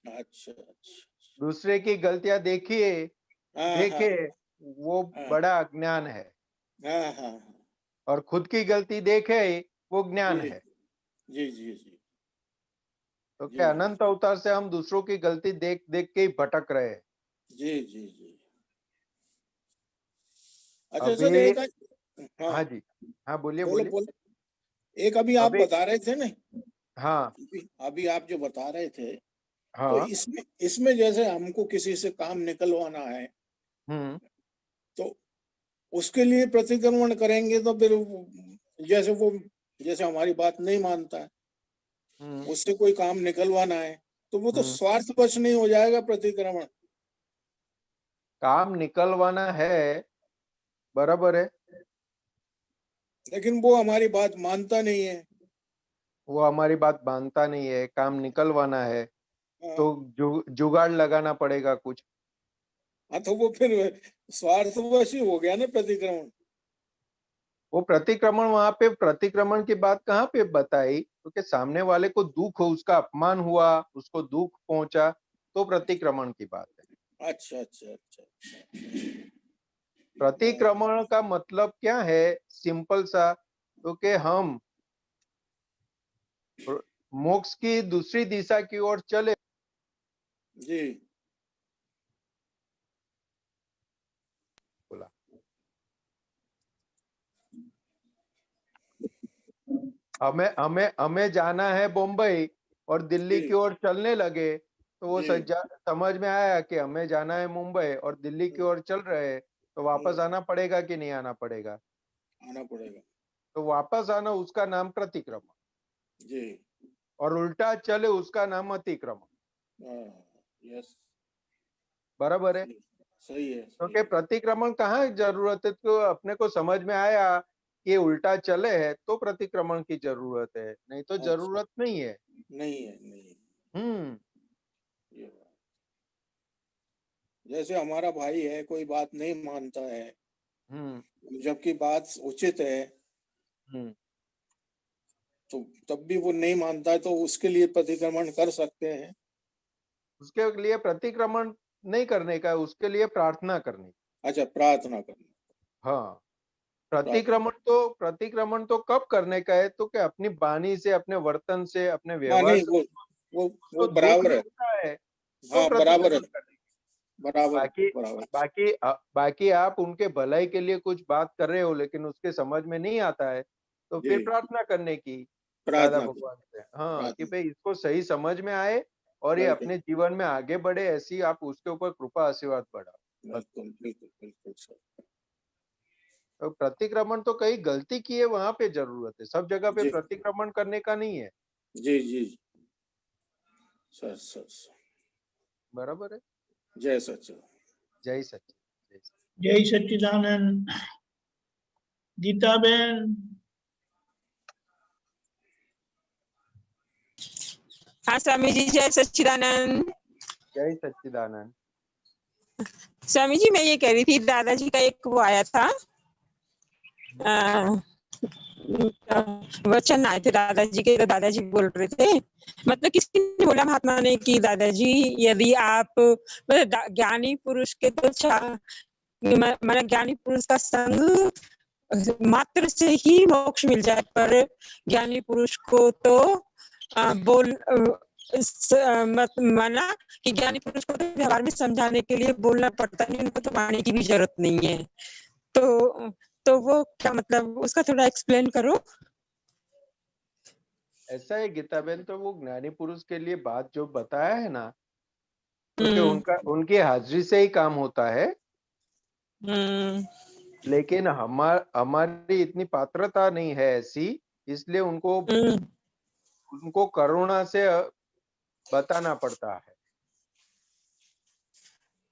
अच्छा अच्छा। दूसरे की गलतियां देखिए हाँ देखे वो हाँ। बड़ा अज्ञान है, हाँ हाँ और खुद की गलती देखे वो ज्ञान जी है। जी जी जी तो जी क्या अनंत अवतार से हम दूसरों की गलती देख देख के ही भटक रहे हैं। जी जी जी। अच्छा सर, अभी एक हाँ हाँ जी, हाँ बोलिए बोलो बोलिए। बोलो। एक अभी आप अभी बता रहे थे ना, हाँ अभी आप जो बता रहे थे, तो हाँ इसमें जैसे हमको किसी से काम निकलवाना है, तो उसके लिए प्रतिक्रमण करेंगे तो फिर जैसे हमारी बात नहीं मानता है, उससे कोई काम निकलवाना है, तो वो तो स्वार्थवश नहीं हो जाएगा प्रतिक्रमण? काम निकलवाना है, बराबर है, लेकिन वो हमारी बात मानता नहीं है। वो हमारी बात मानता नहीं है, काम निकलवाना है हाँ, तो जुगाड़ लगाना पड़ेगा कुछ। हाँ, तो वो फिर स्वार्थवश ही हो गया ना प्रतिक्रमण। वो प्रतिक्रमण, वहां पे प्रतिक्रमण की बात कहाँ पे बताई? क्योंकि सामने वाले को दुख हो, उसका अपमान हुआ, उसको दुख पहुंचा, तो प्रतिक्रमण की बात है। अच्छा अच्छा अच्छा अच्छा। प्रतिक्रमण का मतलब क्या है? सिंपल सा, क्योंकि हम मोक्ष की दूसरी दिशा की ओर चले। जी बोला हमें हमें हमें जाना है बम्बई और दिल्ली जी की ओर चलने लगे, तो वो जी समझ में आया कि हमें जाना है मुंबई और दिल्ली की ओर चल रहे हैं, तो वापस आना पड़ेगा कि नहीं आना पड़ेगा? आना पड़ेगा। तो वापस आना, उसका नाम प्रतिक्रमण, जी और उल्टा चले उसका नाम अतिक्रमण। यस, बराबर है। सही है क्योंकि प्रतिक्रमण कहाँ जरूरत है? तो अपने को समझ में आया कि उल्टा चले है तो प्रतिक्रमण की जरूरत है, नहीं तो अच्छा, जरूरत नहीं है। नहीं है नहीं है। हम्म ये बात, जैसे हमारा भाई है, कोई बात नहीं मानता है, जबकि बात उचित है, हम्म तो तब भी वो नहीं मानता है, तो उसके लिए प्रतिक्रमण कर सकते हैं। उसके लिए प्रतिक्रमण नहीं करने का, उसके लिए प्रार्थना करनी। अच्छा, प्रार्थना करना। हाँ, प्रार्थना, प्रतिक्रमण तो कब करने का है? तो क्या अपनी वाणी से, अपने वर्तन से, अपने हाँ व्यवहार नहीं, से वो उसको दुख बराबर है। लगता है तो हाँ बराबर है, प्रतिक्रमण करने। बराबर बाकी बराबर। बाकी आप उनके भलाई के लिए कुछ बात कर रहे हो, लेकिन उसके समझ में नहीं आता है, तो जी, फिर प्रार्थना करने की दादा प्रार्थना भगवान से, हाँ, कि प्रार्थना, भाई इसको सही समझ में आए और ये बिल्कुल अपने जीवन में आगे बढ़े, ऐसी आप उसके ऊपर कृपा आशीर्वाद बढ़ा। बस। बिल्कुल बिल्कुल बिल्कुल सर। तो प्रतिक्रमण तो कहीं गलती की है वहां पे जरूरत है, सब जगह पे जी प्रतिक्रमण करने का नहीं है। जी जी सर सर सर। बराबर है। जय सच्चिदानंद। जय सच्चिदानंद। जय सच्चिदानंद। जय सच्चिदानंद। गीता बहन। हाँ स्वामी जी, जय सच्चिदानंद। जय सच्चिदानंद। स्वामी जी, मैं ये कह रही थी, दादाजी का एक वो आया था, वचन आए थे दादाजी के, तो दादाजी बोल रहे थे, मतलब किसी ने बोला महात्मा ने कि दादाजी, यदि आप ज्ञानी पुरुष के तो मतलब ज्ञानी पुरुष का संग मात्र से ही मोक्ष मिल जाए, पर ज्ञानी पुरुष को तो मत माना कि ज्ञानी पुरुष को तो व्यवहार में समझाने के लिए बोलना पड़ता है, उनको तो मानने की भी जरूरत नहीं है। तो वो क्या मतलब, उसका थोड़ा एक्सप्लेन करो। ऐसा है गीता बहन, तो वो ज्ञानी पुरुष के लिए बात जो बताया है ना, क्योंकि उनकी हाजिरी से ही काम होता है, लेकिन हमारी इतनी पात्रता नहीं है ऐसी, इसलिए उनको करुणा से बताना पड़ता है।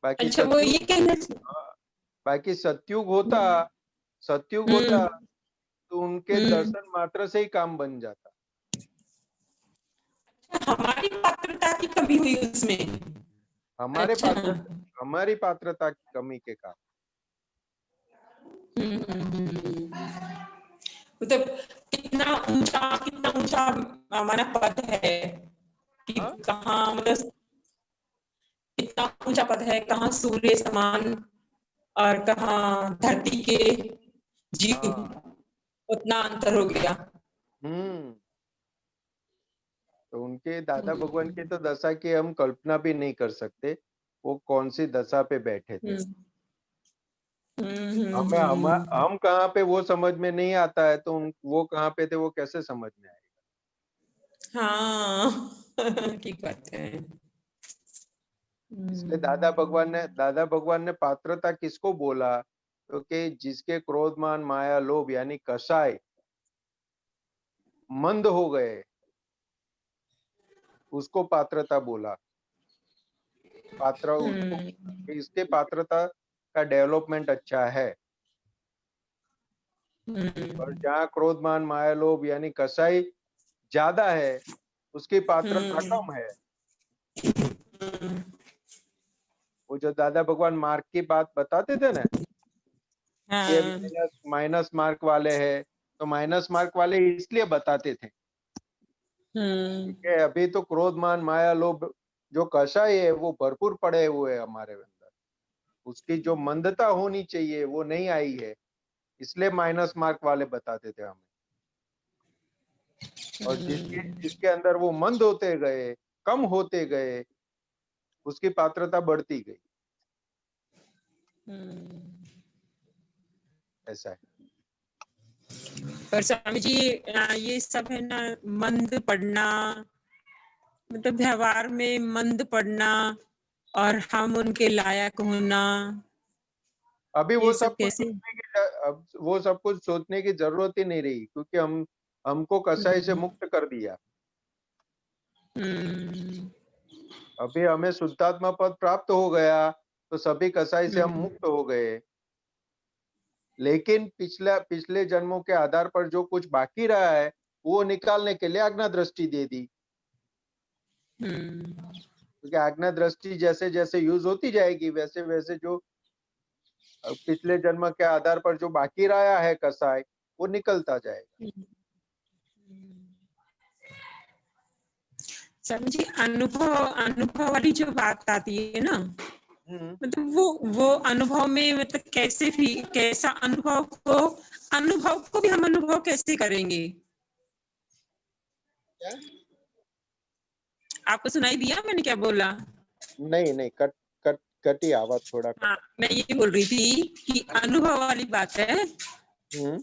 बाकी अच्छा, वो ये कहना बाकी सत्युग होता तो उनके दर्शन मात्र से ही काम बन जाता। हमारी पात्रता की कमी हुई उसमें। हमारे अच्छा। हमारी पात्रता की कमी के कारण। मतलब कितना ऊंचा हमारा पद है कि हाँ? कहाँ, मतलब कितना ऊंचा पद है, कहाँ सूर्य समान और कहाँ धरती के जीव, हाँ। उतना अंतर हो गया। तो उनके दादा भगवान की तो दशा की हम कल्पना भी नहीं कर सकते, वो कौन सी दशा पे बैठे थे। हम कहाँ पे वो समझ में नहीं आता है, तो वो कहाँ पे थे वो कैसे समझ में आएगा। हाँ ठीक बात है। इसलिए दादा भगवान ने पात्रता किसको बोला, तो कि जिसके क्रोध मान माया लोभ यानी कषाय मंद हो गए, उसको पात्रता बोला। पात्र उसको, इसके पात्रता का डेवलपमेंट अच्छा है। और जहाँ क्रोध मान माया लोभ यानी कसाई ज्यादा है, उसकी पात्रता कम है। वो जो दादा भगवान मार्क की बात बताते थे ना, ये माइनस मार्क वाले हैं, तो माइनस मार्क वाले इसलिए बताते थे कि अभी तो क्रोध मान माया लोभ जो कषाय है वो भरपूर पड़े हुए हैं हमारे अंदर, उसकी जो मंदता होनी चाहिए वो नहीं आई है, इसलिए माइनस मार्क वाले बताते थे हमें। और जिसके अंदर वो मंद होते गए, कम होते गए, उसकी पात्रता बढ़ती गई। ऐसा है। पर स्वामी जी ये सब है ना, मंद पड़ना, मतलब व्यवहार में मंद पड़ना और हम उनके लायक होना, अभी ये सब कैसे? अब वो सब कुछ सोचने की जरूरत ही नहीं रही, क्योंकि हमको कसाई से मुक्त कर दिया। अभी हमें शुद्धात्मा पद प्राप्त हो गया, तो सभी कसाई से हम मुक्त हो गए। लेकिन पिछले जन्मों के आधार पर जो कुछ बाकी रहा है, वो निकालने के लिए आज्ञा दृष्टि दे दी। क्योंकि आज्ञा दृष्टि जैसे जैसे यूज होती जाएगी, वैसे वैसे जो पिछले जन्म के आधार पर जो बाकी रहा है कसाई, वो निकलता जाएगा। स्वामी जी, अनुभव वाली जो बात आती है ना, हम्म। मतलब वो अनुभव में, मतलब कैसा अनुभव को भी हम अनुभव कैसे करेंगे? क्या? आपको सुनाई दिया मैंने क्या बोला? नहीं नहीं, कटी आवाज थोड़ा हाँ, कटा। मैं ये बोल रही थी कि अनुभव वाली बात है। हम्म।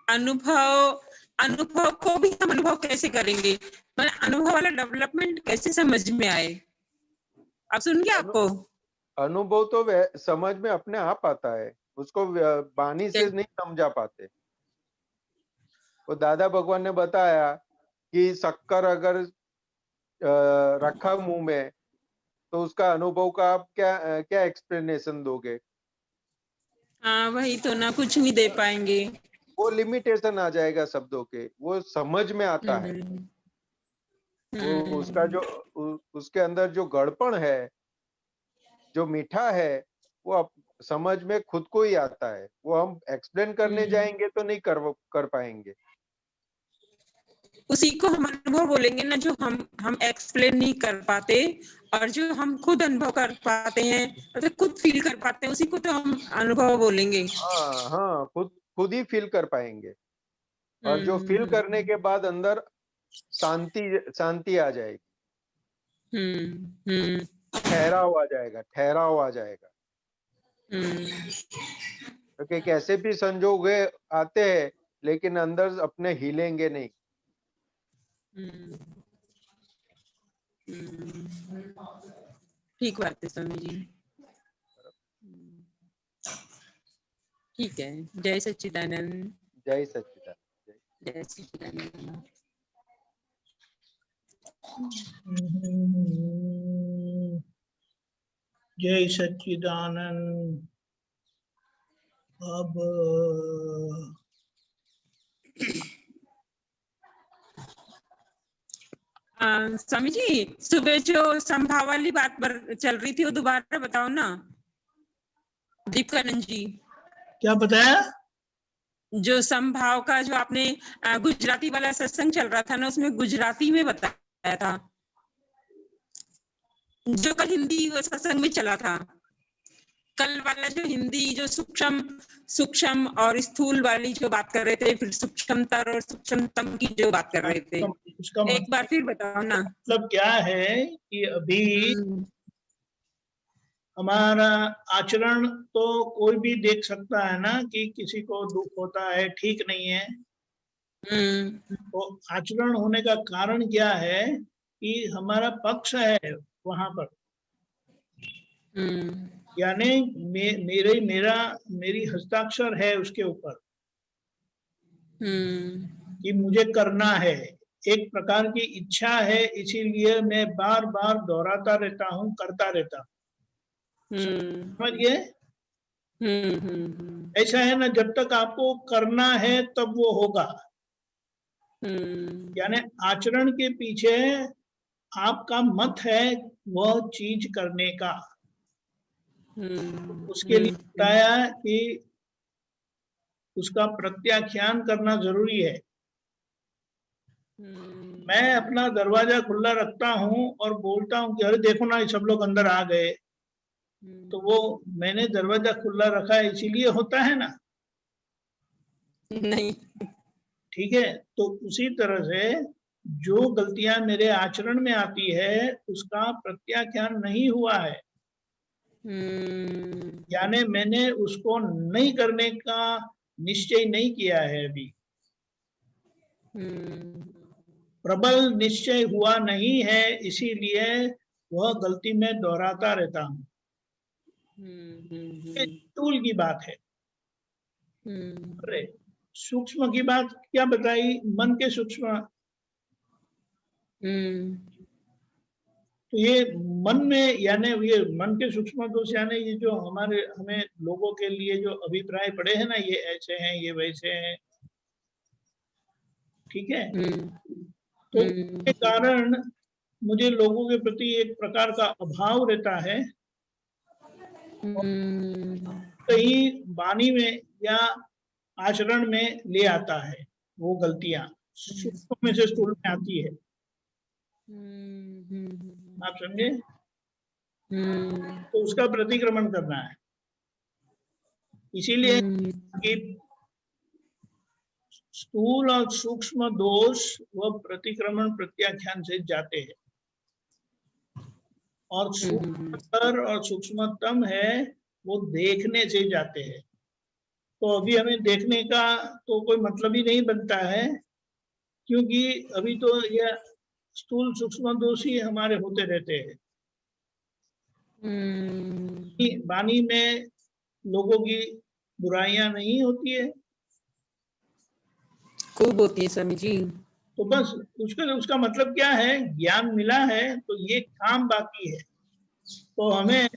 अनुभव को भी हम अनुभव कैसे करेंगे, मतलब अनुभव वाला डेवलपमेंट कैसे समझ में आए? आप सुन गया अनु, आपको? अनुभव तो समझ में अपने आप आता है, उसको वाणी से नहीं समझा पाते। वो दादा भगवान ने बताया कि शक्कर अगर रखा मुंह में, तो उसका अनुभव का आप क्या एक्सप्लेनेशन दोगे? हाँ वही तो ना, कुछ नहीं दे पाएंगे। वो लिमिटेशन आ जाएगा शब्दों के, वो समझ में आता है। वो उसका जो उसके अंदर जो गड़पण है, जो मीठा है, वो समझ में खुद को ही आता है। वो हम एक्सप्लेन करने जाएंगे तो नहीं कर पाएंगे। उसी को हम अनुभव बोलेंगे ना, जो हम एक्सप्लेन नहीं कर पाते और जो हम खुद अनुभव कर पाते हैं, मतलब खुद फील कर पाते हैं, उसी को तो हम अनुभव बोलेंगे। हाँ हाँ, खुद ही फील कर पाएंगे। और जो फील करने के बाद अंदर शांति आ जाएगी, ठहराव आ जाएगा। क्योंकि कैसे भी संजोग आते हैं, लेकिन अंदर अपने हिलेंगे नहीं। ठीक बात है स्वामी जी। ठीक है। जय सच्चिदानंद। जय सच्चिदानंद। जय सच्चिदानंद। जय सच्चिदानंद। अब स्वामी जी, सुबह जो संभाव वाली बात पर चल रही थी वो दोबारा बताओ ना दीपकानंद जी। क्या बताया? जो संभाव का जो आपने गुजराती वाला सत्संग चल रहा था ना, उसमें गुजराती में बताया था, जो कल हिंदी सत्संग में चला था। कल वाला जो हिंदी जो सूक्ष्म और स्थूल वाली जो बात कर रहे थे, फिर सूक्ष्मतर और सूक्ष्मतम की जो बात कर रहे थे, उसका एक बार फिर बताओ ना। मतलब क्या है कि अभी हमारा आचरण तो कोई भी देख सकता है ना कि किसी को दुख होता है, ठीक नहीं है। तो आचरण होने का कारण क्या है कि हमारा पक्ष है वहां पर, यानी मेरी हस्ताक्षर है उसके ऊपर कि मुझे करना है, एक प्रकार की इच्छा है, इसीलिए मैं बार बार दोहराता रहता हूँ, करता रहता हूँ। समझिए, ऐसा है ना, जब तक आपको करना है तब वो होगा। यानी आचरण के पीछे आपका मत है वह चीज करने का। उसके लिए बताया कि उसका प्रत्याख्यान करना जरूरी है। मैं अपना दरवाजा खुला रखता हूं और बोलता हूं कि अरे देखो ना, ये सब लोग अंदर आ गए, तो वो मैंने दरवाजा खुला रखा है इसीलिए होता है ना? नहीं। ठीक है, तो उसी तरह से जो गलतियां मेरे आचरण में आती है उसका प्रत्याख्यान नहीं हुआ है, यानी मैंने उसको नहीं करने का निश्चय नहीं किया है अभी, प्रबल निश्चय हुआ नहीं है, इसीलिए वह गलती में दोहराता रहता हूं। ये स्थूल की बात है। अरे सूक्ष्म की बात क्या बताई, मन के सूक्ष्म। तो ये मन में, यानी ये मन के सूक्ष्म दोष, यानी ये जो हमें लोगों के लिए जो अभिप्राय पड़े हैं ना, ये ऐसे हैं, ये वैसे हैं, ठीक है। तो इसके कारण मुझे लोगों के प्रति एक प्रकार का अभाव रहता है। कहीं वाणी में या आचरण में ले आता है वो गलतियां, सूक्ष्म में से स्थूल में आती है। आप समझे? तो उसका प्रतिक्रमण करना है। इसीलिए कि स्थूल और सूक्ष्म दोष वह प्रतिक्रमण प्रत्याख्यान से जाते हैं, और सूक्ष्मतर और सूक्ष्मतम है वो देखने से जाते हैं। तो अभी हमें देखने का तो कोई मतलब ही नहीं बनता है, क्योंकि अभी तो यह स्थूल सूक्ष्म दोष ही हमारे होते रहते हैं। वाणी में लोगों की बुराइयां नहीं होती है, खूब होती है स्वामी जी। तो बस उसका मतलब क्या है, ज्ञान मिला है तो ये काम बाकी है। तो हमें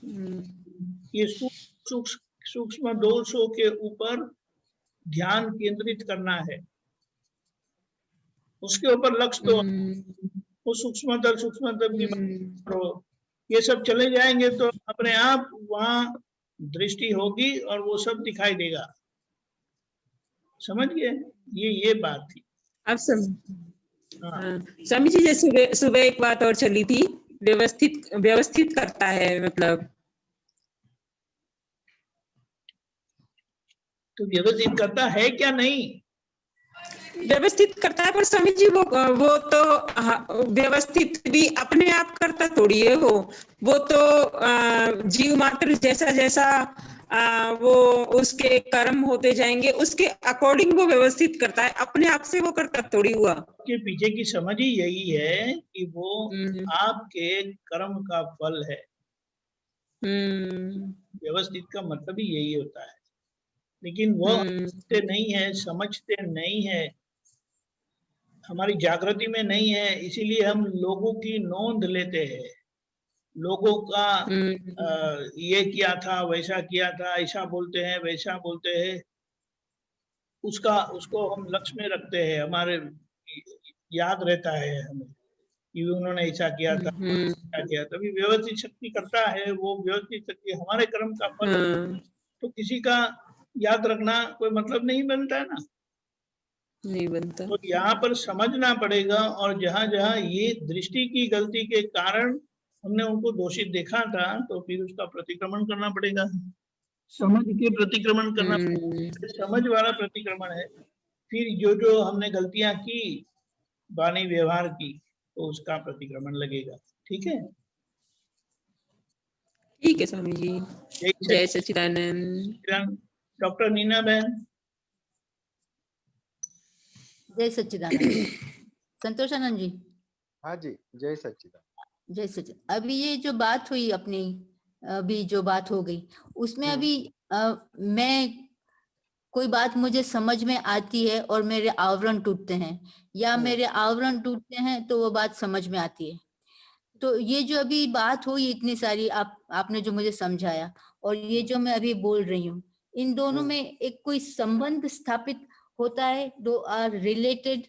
ये सूक्ष्म दोषों के ऊपर ध्यान केंद्रित करना है, उसके ऊपर लक्ष्य तो वो सूक्ष्मतर की बात करो, ये सब चले जाएंगे तो अपने आप वहां दृष्टि होगी और वो सब दिखाई देगा। समझ गए? ये बात थी। अब स्वामी जी, जैसे सुबह एक बात और चली थी, व्यवस्थित करता है, मतलब तो व्यवस्थित करता है क्या? नहीं व्यवस्थित करता है, पर स्वामी जी वो तो व्यवस्थित भी अपने आप करता थोड़ी है। वो तो जीव मात्र जैसा वो उसके कर्म होते जाएंगे, उसके अकॉर्डिंग वो व्यवस्थित करता है, अपने आप से वो करता थोड़ी हुआ। के पीछे की समझ ही यही है कि वो आपके कर्म का फल है। व्यवस्थित का मतलब ही यही होता है, लेकिन वो समझते नहीं है, समझते नहीं है, हमारी जागृति में नहीं है। इसीलिए हम लोगों की नोंद लेते हैं, लोगों का ये किया था, वैसा किया था, ऐसा बोलते हैं, वैसा बोलते हैं, उसको हम लक्ष्य में रखते हैं, हमारे याद रहता है हमें। कि उन्होंने ऐसा किया था, ऐसा किया। तभी व्यवस्थित शक्ति करता है, वो व्यवस्थित शक्ति हमारे कर्म का फल है। तो किसी का याद रखना कोई मतलब नहीं बनता है ना, नहीं बनता। तो यहाँ पर समझना पड़ेगा। और जहाँ जहाँ ये दृष्टि की गलती के कारण हमने उनको दोषित देखा था, तो फिर उसका प्रतिक्रमण करना पड़ेगा, समझ के प्रतिक्रमण करना पड़ेगा। समझ वाला प्रतिक्रमण है। फिर जो जो हमने गलतियां की, वाणी व्यवहार की, तो उसका प्रतिक्रमण लगेगा। ठीक है, ठीक है स्वामी जी। जय सच्चिदानंद। डॉक्टर नीना बहन। जय सच्चिदानंद। संतोषानंद जी। हाँ जी, जय सच्चिदानंद। जय सच्चिदानंद। अभी ये जो बात हुई अपनी, अभी जो बात हो गई उसमें अभी मैं कोई बात मुझे समझ में आती है और मेरे आवरण टूटते हैं, या मेरे आवरण टूटते हैं तो वो बात समझ में आती है। तो ये जो अभी बात हुई इतनी सारी, आपने जो मुझे समझाया और ये जो मैं अभी बोल रही हूँ, इन दोनों में एक कोई संबंध स्थापित होता है? दो आर रिलेटेड?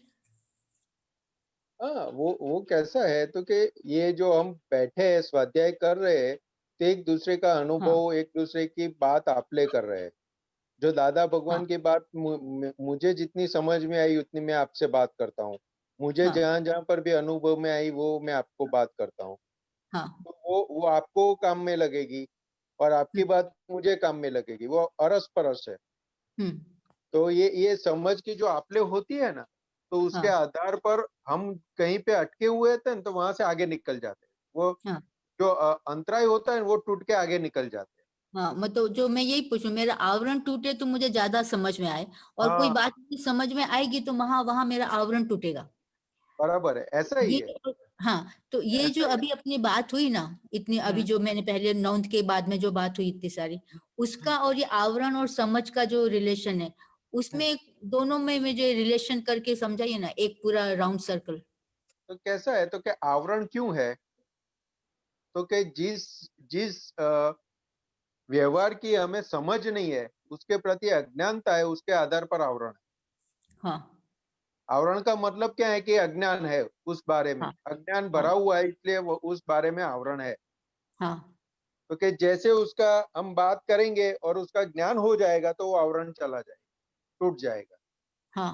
हाँ, वो कैसा है तो कि ये जो हम बैठे हैं स्वाध्याय कर रहे हैं, तो एक दूसरे का अनुभव, एक दूसरे की बात आपले कर रहे हैं। जो दादा भगवान की बात मुझे जितनी समझ में आई उतनी मैं आपसे बात करता हूँ। मुझे जहाँ जहाँ पर भी अनुभव में आई वो मैं आपको बात करता हूँ। तो वो आपको काम में लगेगी और आपकी बात मुझे काम में लगेगी, वो अरस परस है। तो ये समझ की जो आपले होती है ना, तो उसके आधार पर हम कहीं पे अटके हुए थे तो वहां से आगे निकल जाते हैं। वो जो अंतराय होता है वो टूट के आगे निकल जाते हैं। हाँ, मतलब जो मैं यही पूछूं, मेरा आवरण टूटे तो मुझे ज्यादा समझ में आए, और कोई बात समझ में आएगी तो वहां मेरा आवरण टूटेगा। बराबर है, ऐसा ही ये है। हाँ, तो ये जो अभी अपनी बात हुई ना, इतनी अभी जो मैंने पहले नौंद के बाद में जो बात हुई इतनी सारी, उसका और ये आवरण और समझ का जो रिलेशन है, उसमें दोनों में मुझे रिलेशन करके समझाइए ना, एक पूरा राउंड सर्कल। तो कैसा है तो क्या आवरण क्यों है, तो कि जिस जिस व्यवहार की हमें समझ नहीं है, उसके प्रति अज्ञानता है, उसके आधार पर आवरण है। हाँ, आवरण का मतलब क्या है कि अज्ञान है उस बारे में, अज्ञान भरा हुआ है, इसलिए वो उस बारे में आवरण है। हाँ, तो कि जैसे उसका हम बात करेंगे और उसका ज्ञान हो जाएगा तो वो आवरण चला जाएगा, टूट जाएगा। हाँ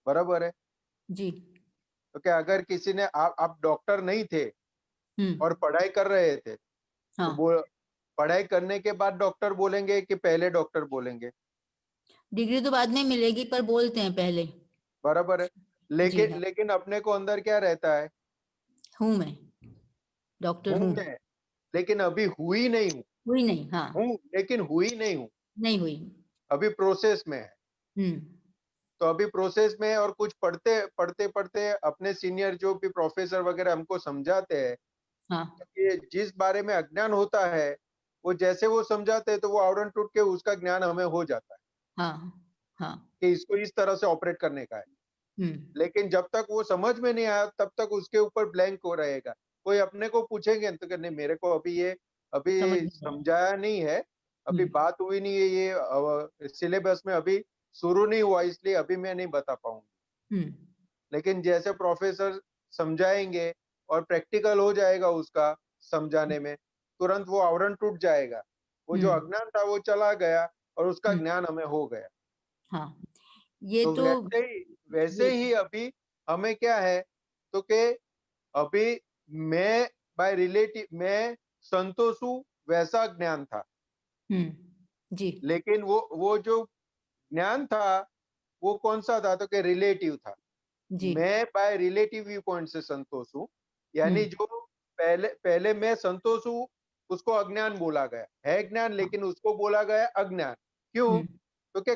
बराबर है जी। तो क्या अगर किसी ने आप डॉक्टर नहीं थे और पढ़ाई कर रहे थे, तो वो पढ़ाई करने के बाद डॉक्टर बोलेंगे कि पहले डॉक्टर बोलेंगे? डिग्री तो बाद में मिलेगी, पर बोलते हैं पहले। बराबर है। लेकिन अपने को अंदर क्या रहता है? हूँ मैं डॉक्टर हूँ हूँ। मैं, लेकिन अभी हुई नहीं हूँ। हुई नहीं, हाँ, हूँ लेकिन हुई नहीं हूँ, नहीं हुई। अभी प्रोसेस में है। तो अभी प्रोसेस में है और कुछ पढ़ते पढ़ते पढ़ते अपने सीनियर जो भी प्रोफेसर वगैरह हमको समझाते हैं, ये जिस बारे में अज्ञान होता है, वो जैसे वो समझाते हैं तो वो आवरण टूट के उसका ज्ञान हमें हो जाता है। कि इसको इस तरह से ऑपरेट करने का है। लेकिन जब तक वो समझ में नहीं आया तब तक उसके ऊपर ब्लैंक हो रहेगा। कोई अपने को पूछेंगे तो नहीं, मेरे को अभी समझाया नहीं है, अभी बात हुई नहीं है, ये सिलेबस में अभी शुरू नहीं हुआ, इसलिए अभी मैं नहीं बता पाऊंगी। लेकिन जैसे प्रोफेसर समझाएंगे और प्रैक्टिकल हो जाएगा उसका समझाने में, तुरंत वो आवरण टूट जाएगा, वो जो अज्ञान था वो चला गया और उसका ज्ञान हमें हो गया। हाँ, ये तो वैसे ही अभी हमें क्या है तो कि अभी मैं बाय रिलेटिव मैं संतोष हूं, वैसा ज्ञान था। जी। लेकिन वो जो ज्ञान था वो कौन सा था तो कि रिलेटिव था। मैं बाय रिलेटिव व्यू पॉइंट से संतोष हूँ, यानी जो पहले पहले मैं संतोष हूँ उसको अज्ञान बोला गया है, ज्ञान लेकिन उसको बोला गया अज्ञान। क्यों? तो क्या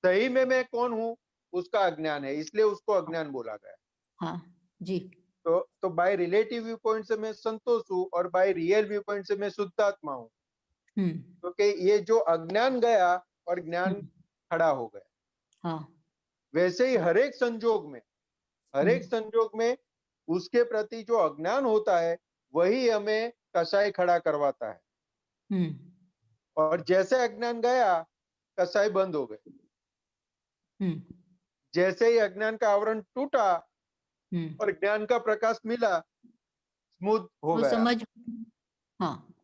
सही में मैं कौन हूँ उसका अज्ञान है, इसलिए उसको अज्ञान बोला गया। हाँ जी। तो बाय रिलेटिव व्यू पॉइंट से मैं संतोष हूँ और बाय रियल व्यू पॉइंट से मैं शुद्धात्मा हूँ। क्योंकि ये जो अज्ञान गया और ज्ञान खड़ा हो गया। वैसे ही हर एक संजोग में उसके प्रति जो अज्ञान होता है वही हमें कसाई खड़ा करवाता है। और जैसे अज्ञान गया कसाई बंद हो गए। जैसे ही अज्ञान का आवरण टूटा और ज्ञान का प्रकाश मिला, स्मूथ हो वो गया, समझ, हाँ,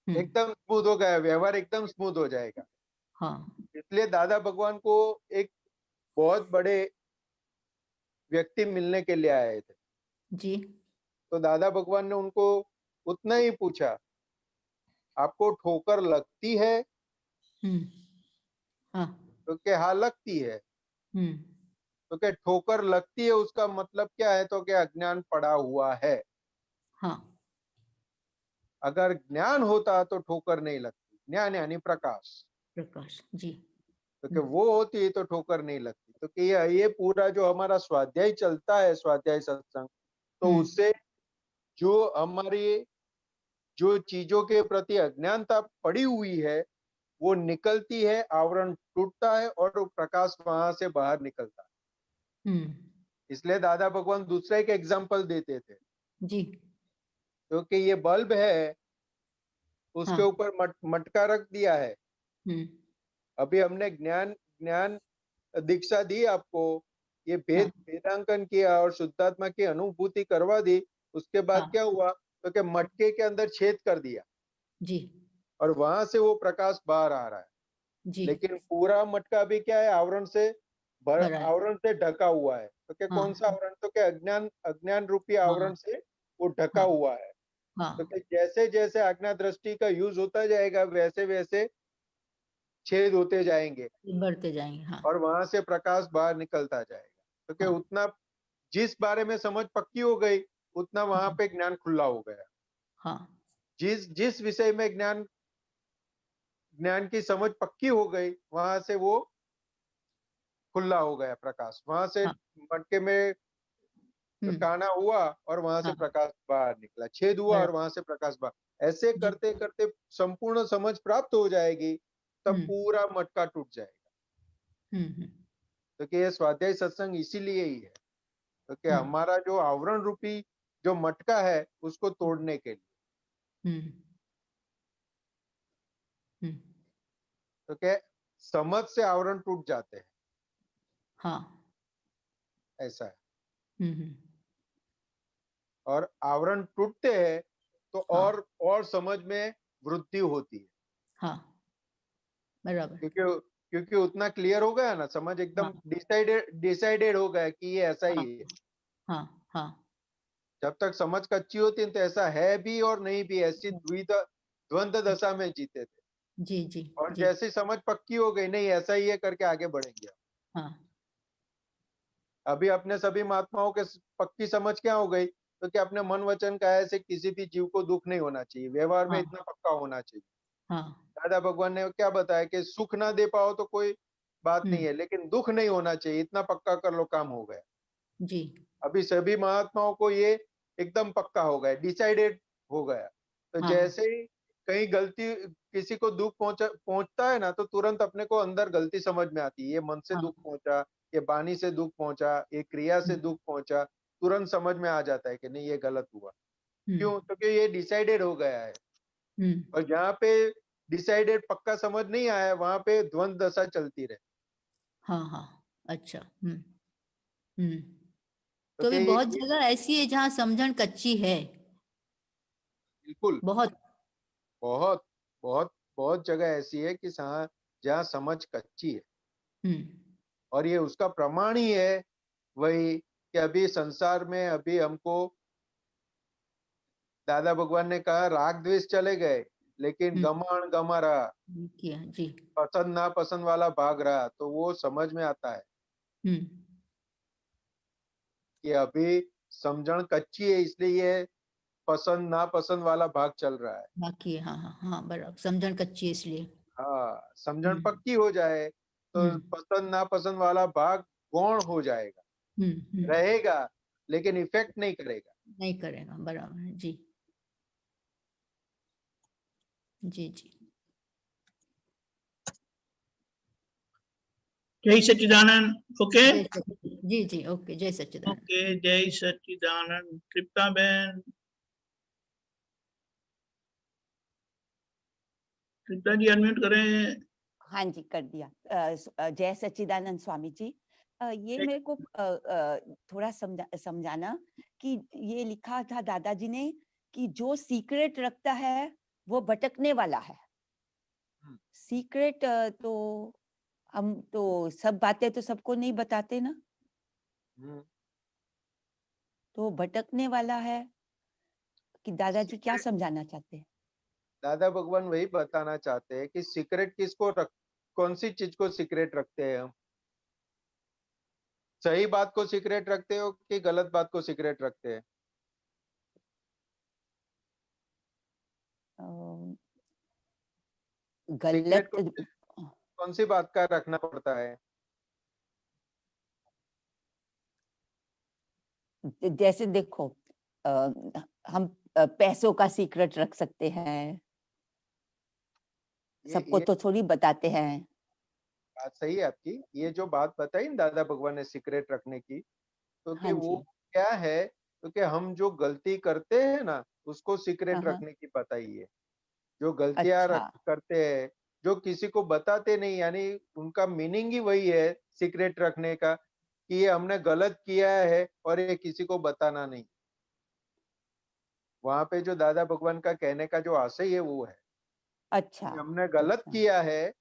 एकदम स्मूथ हो गया, व्यवहार एकदम स्मूथ हो जाएगा। हाँ, इसलिए दादा भगवान को एक बहुत बड़े व्यक्ति मिलने के लिए आए थे, जी, तो दादा भगवान ने उनको उतना ही पूछा, आपको ठोकर लगती है? हाँ, तो क्या हाँ लगती है। हम्म, तो क्या ठोकर लगती है उसका मतलब क्या है? तो क्या अज्ञान पड़ा हुआ है। हाँ, अगर ज्ञान होता तो ठोकर नहीं लगती, ज्ञान यानी प्रकाश, प्रकाश, जी, तो क्या वो होती तो ठोकर नहीं लगती। तो कि ये पूरा जो हमारा स्वाध्याय चलता है, स्वाध्याय सत्संग, तो उससे जो हमारी जो चीजों के प्रति अज्ञानता पड़ी हुई है वो निकलती है, आवरण टूटता है और वो प्रकाश वहां से बाहर निकलता है। इसलिए दादा भगवान दूसरा एक एग्जाम्पल देते थे, जी, क्योंकि ये बल्ब है, उसके हाँ, ऊपर मटका रख दिया है। हम्म, अभी हमने ज्ञान ज्ञान दीक्षा दी आपको, ये हाँ, वेदांकन किया और शुद्धात्मा की अनुभूति करवा दी। उसके बाद हाँ, क्या हुआ? तो कि मटके के अंदर छेद कर दिया जी, और वहां से वो प्रकाश बाहर आ रहा है। जी, लेकिन पूरा मटका भी क्या है? भरा है, आवरण से ढका हुआ है। तो क्या हाँ, कौन सा आवरण? तो क्या अज्ञान अज्ञान रूपी हाँ, आवरण से वो ढका हाँ, हुआ है। तो हाँ, क्या जैसे जैसे आज्ञा दृष्टि का यूज होता जाएगा वैसे वैसे छेद होते जाएंगे बढ़ते जाएंगे, हाँ, और वहां से प्रकाश बाहर निकलता जाएगा। तो क्या हाँ, उतना जिस बारे में समझ पक्की हो गई उतना वहां पे ज्ञान खुला हो गया। हाँ, जिस जिस विषय में ज्ञान ज्ञान की समझ पक्की हो गई वहां से वो खुला हो गया प्रकाश, वहां से हाँ, मटके में काना हुआ और वहां से हाँ, प्रकाश बाहर निकला, छेद हुआ और बराबर, वहां से प्रकाश बाहर। ऐसे जी, करते करते संपूर्ण समझ प्राप्त हो जाएगी, तब हम्म, पूरा मटका टूट जाएगा। हम्म, तो कि ये स्वाध्याय सत्संग इसीलिए ही है, तो कि हम्म, हमारा जो आवरण रूपी जो मटका है उसको तोड़ने के लिए। हम्म, हम्म, तो क्या समझ से आवरण टूट जाते हैं, हाँ, ऐसा है। हम्म, और आवरण टूटते हैं तो हाँ, और समझ में वृद्धि होती है, हाँ, बराबर, क्योंकि क्योंकि उतना क्लियर हो गया ना, समझ एकदम हाँ, डिसाइडेड हो गया कि ये ऐसा हाँ, ही है। हाँ, हाँ, जब तक समझ कच्ची होती है तो ऐसा है भी और नहीं भी, ऐसी द्वंद्व दशा में जीते थे। जी, जी, और जी, जैसी समझ पक्की हो गई, नहीं ऐसा ही है करके आगे बढ़ेंगे। हाँ, अभी अपने सभी महात्माओं के पक्की समझ क्या हो गई? तो कि अपने मन वचन काया से किसी भी जीव को दुख नहीं होना चाहिए, व्यवहार में हाँ, इतना पक्का होना चाहिए। हाँ, दादा भगवान ने क्या बताया कि सुख ना दे पाओ तो कोई बात नहीं है, लेकिन दुख नहीं होना चाहिए, इतना पक्का कर लो, काम हो गया। जी, अभी सभी महात्माओं को ये एकदम पक्का हो गया, डिसाइडेड हो गया। तो हाँ, जैसे ही कहीं गलती किसी को दुख पहुंचता है ना, तो तुरंत अपने को अंदर गलती समझ में आती है, ये मन से हाँ, दुख पहुंचा, ये वाणी से दुख पहुंचा, ये क्रिया से दुख पहुंचा, तुरंत समझ में आ जाता है कि नहीं ये गलत हुआ। क्यों? तो कि ये डिसाइडेड हो गया है। और जहाँ पे डिसाइडेड पक्का समझ नहीं आया वहां पे द्वंद दशा चलती रहे। हाँ, हाँ, अच्छा, हम्म, तो तो कि भी ये बहुत जगह ऐसी है जहाँ समझन कच्ची है, बिल्कुल बहुत, बहुत बहुत बहुत जगह ऐसी है कि जहाँ समझ कच्ची है। हम्म, और ये उसका प्रमाण ही है वही कि अभी संसार में अभी हमको दादा भगवान ने कहा राग द्वेष चले गए, लेकिन गमान गमा रहा, किया, जी, पसंद नापसंद वाला भाग रहा। तो वो समझ में आता है हम्म, कि अभी समझण कच्ची है, इसलिए ये पसंद नापसंद वाला भाग चल रहा है। बाकी है, हाँ, हाँ, हाँ, बराबर, समझन कच्ची है इसलिए, हाँ, समझण हम्म, पक्की हो जाए तो हम्म, पसंद नापसंद वाला भाग गौण हो जाएगा, रहेगा लेकिन इफेक्ट नहीं करेगा। नहीं करेगा, बराबर है, जी, जी, जी, जय सच्चिदानंद। ओके, जय सच्चिदानंद, जी, जी, ओके, जय सच्चिदानंद, ओके, जय सच्चिदानंद। तृप्ता बहन, तृप्ता जी अनम्यूट करें। हाँ जी, कर दिया। जय सच्चिदानंद स्वामी जी। ये मेरे को थोड़ा समझाना कि ये लिखा था दादाजी ने कि जो सीक्रेट रखता है वो भटकने वाला है। सीक्रेट तो हम तो सब बातें तो सबको नहीं बताते ना, तो भटकने वाला है कि दादाजी क्या समझाना चाहते हैं? दादा भगवान वही बताना चाहते हैं कि सीक्रेट किसको कौन सी चीज को सीक्रेट रखते हैं हम? सही बात को सीक्रेट रखते हो कि गलत बात को सीक्रेट रखते हैं? सीक्रेट गलत कौन सी बात का रखना पड़ता है? जैसे देखो, हम पैसों का सीक्रेट रख सकते हैं, सबको तो थोड़ी बताते हैं। बात सही है आपकी। ये जो बात बताई ना दादा भगवान ने सीक्रेट रखने की, तो कि हाँ वो जी। क्या है, तो कि हम जो गलती करते हैं ना उसको हाँ सीक्रेट हाँ। रखने की बताई है। जो गलतियां अच्छा। करते हैं, जो किसी को बताते नहीं, यानी उनका मीनिंग ही वही है सीक्रेट रखने का, कि ये हमने गलत किया है और ये किसी को बताना नहीं। वहां पे जो दादा भगवान का कहने का जो आशय है वो है अच्छा। कि हमने गलत अच्छा। किया है,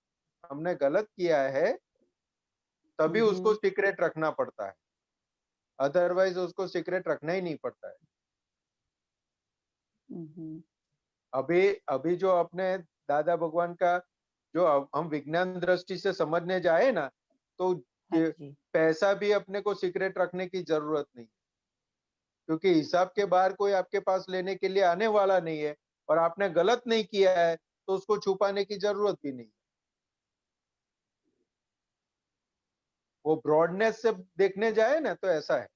हमने गलत किया है, तभी उसको सीक्रेट रखना पड़ता है, अदरवाइज उसको सीक्रेट रखना ही नहीं पड़ता है। अभी अभी जो अपने दादा भगवान का जो हम विज्ञान दृष्टि से समझने जाए ना, तो हाँ जी। पैसा भी अपने को सीक्रेट रखने की जरूरत नहीं, क्योंकि हिसाब के बाहर कोई आपके पास लेने के लिए आने वाला नहीं है, और आपने गलत नहीं किया है तो उसको छुपाने की जरूरत भी नहीं। वो ब्रॉडनेस से देखने जाए ना तो ऐसा है।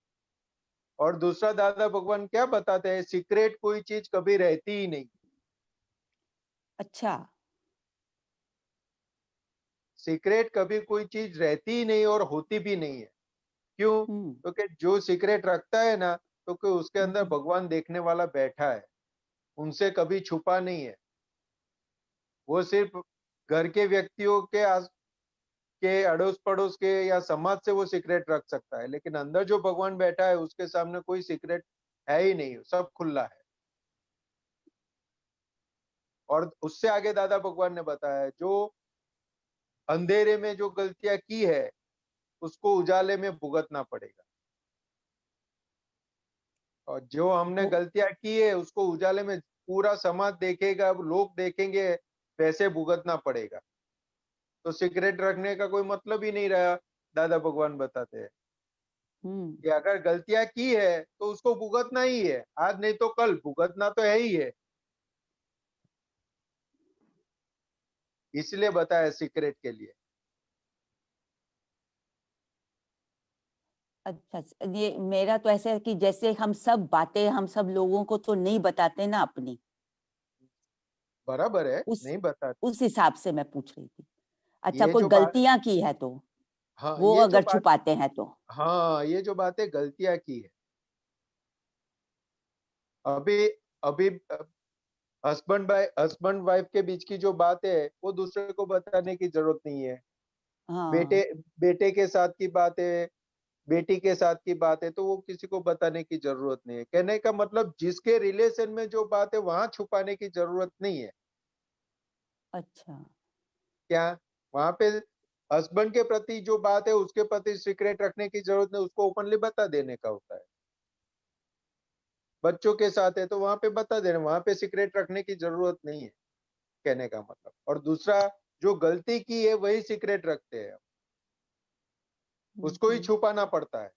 और दूसरा दादा भगवान क्या बताते हैं, सीक्रेट कोई चीज कभी रहती ही नहीं। अच्छा। सीक्रेट कभी कोई चीज रहती ही नहीं और होती भी नहीं है। क्यों? क्योंकि जो सीक्रेट रखता है ना, तो कि उसके अंदर भगवान देखने वाला बैठा है, उनसे कभी छुपा नहीं है। वो सिर्फ घर के व्यक्तियों के अड़ोस पड़ोस के या समाज से वो सीक्रेट रख सकता है, लेकिन अंदर जो भगवान बैठा है उसके सामने कोई सीक्रेट है ही नहीं, सब खुला है। और उससे आगे दादा भगवान ने बताया, जो अंधेरे में जो गलतियां की है उसको उजाले में भुगतना पड़ेगा, और जो हमने गलतियां की है उसको उजाले में पूरा समाज देखेगा, लोग देखेंगे, वैसे भुगतना पड़ेगा। तो सीक्रेट रखने का कोई मतलब ही नहीं रहा। दादा भगवान बताते हैं कि अगर गलतियां की है तो उसको भुगतना ही है, आज नहीं तो कल भुगतना तो है ही है। इसलिए बताया सीक्रेट के लिए। अच्छा, ये मेरा तो ऐसा है कि जैसे हम सब बातें हम सब लोगों को तो नहीं बताते ना अपनी, बराबर है, नहीं बताते। उस हिसाब से मैं पूछ रही थी। अच्छा, ये कोई जो बात, गलतियां की है तो हाँ वो ये जो अगर बात, छुपाते हैं तो। हाँ ये जो बातें गलतियां की है, अभी अभी हस्बैंड वाइफ के बीच की जो बात है वो दूसरे को बताने की जरूरत नहीं है। बेटे हाँ। बेटे के साथ की बात है, बेटी के साथ की बात है, तो वो किसी को बताने की जरूरत नहीं है। कहने का मतलब जिसके रिलेशन में जो बात है वहां छुपाने की जरूरत नहीं है। अच्छा। क्या वहां पे हस्बैंड के प्रति जो बात है उसके प्रति सीक्रेट रखने की जरूरत नहीं, उसको ओपनली बता देने का होता है। बच्चों के साथ है तो वहां पे बता देना, वहां पे सीक्रेट रखने की जरूरत नहीं है, कहने का मतलब। और दूसरा, जो गलती की है वही सीक्रेट रखते हैं, उसको ही छुपाना पड़ता है।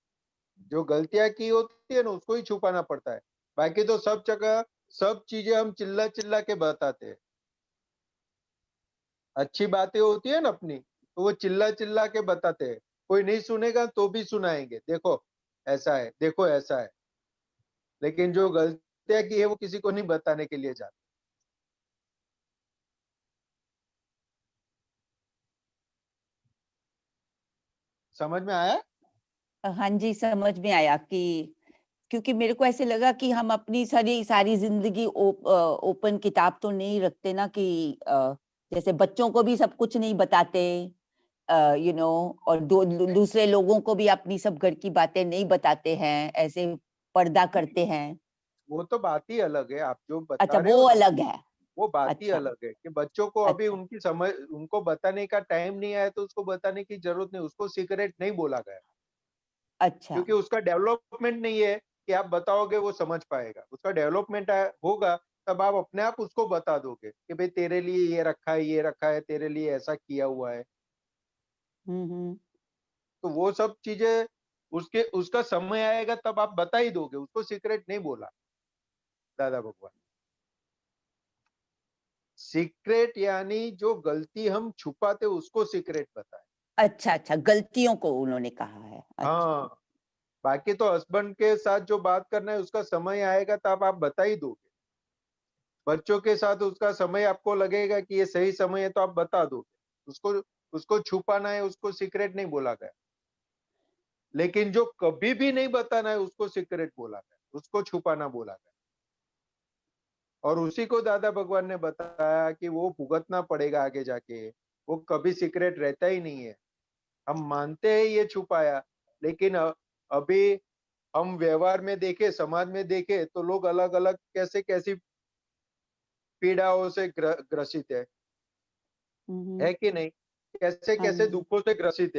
जो गलतियां की होती है ना उसको ही छुपाना पड़ता है। बाकी तो सब जगह सब चीजें हम चिल्ला चिल्ला के बताते हैं। अच्छी बातें होती है ना अपनी, तो वो चिल्ला चिल्ला के बताते हैं। कोई नहीं सुनेगा तो भी सुनाएंगे, देखो ऐसा है, देखो ऐसा है। लेकिन जो गलतियां की है वो किसी को नहीं बताने के लिए जाते। समझ में आया? हाँ जी, समझ में आया कि क्योंकि मेरे को ऐसे लगा कि हम अपनी सारी सारी जिंदगी ओपन किताब तो नहीं रखते ना, कि जैसे बच्चों को भी सब कुछ नहीं बताते, यू नो, और दूसरे लोगों को भी अपनी सब घर की बातें नहीं बताते हैं, ऐसे पर्दा करते हैं। वो तो बात ही अलग है, आप जो बता अच्छा, रहे वो हो ना, अलग है। वो बात ही अच्छा, अलग है कि बच्चों को अभी अच्छा, उनकी समझ, उनको बताने का टाइम नहीं आया तो उसको बताने की जरूरत नहीं, उसको सीक्रेट नहीं बोला गया अच्छा। क्योंकि उसका डेवलपमेंट नहीं है कि आप बताओगे वो समझ पाएगा। उसका डेवलपमेंट होगा तब आप अपने आप उसको बता दोगे कि भाई तेरे लिए ये रखा है, ये रखा है, तेरे लिए ऐसा किया हुआ है। हम्म। तो वो सब चीजें उसके उसका समय आएगा तब आप बता ही दोगे, उसको सीक्रेट नहीं बोला दादा भगवान। सीक्रेट यानी जो गलती हम छुपाते उसको सीक्रेट बताए। अच्छा, अच्छा, गलतियों को उन्होंने कहा है। अच्छा। हाँ, बाकी तो हस्बैंड के साथ जो बात करना है उसका समय आएगा तब आप बता ही दोगे। बच्चों के साथ उसका समय आपको लगेगा कि ये सही समय है तो आप बता दोगे। उसको उसको छुपाना है, उसको सीक्रेट नहीं बोला गया। लेकिन जो कभी भी नहीं बताना है उसको सीक्रेट बोला गया, उसको छुपाना बोला गया। और उसी को दादा भगवान ने बताया कि वो भुगतना पड़ेगा आगे जाके, वो कभी सीक्रेट रहता ही नहीं है। हम मानते हैं ये छुपाया, लेकिन अभी हम व्यवहार में देखे, समाज में देखे तो लोग अलग अलग कैसे कैसी पीड़ाओं से ग्रसित है कि नहीं, कैसे हाँ कैसे जी, दुखों से ग्रसित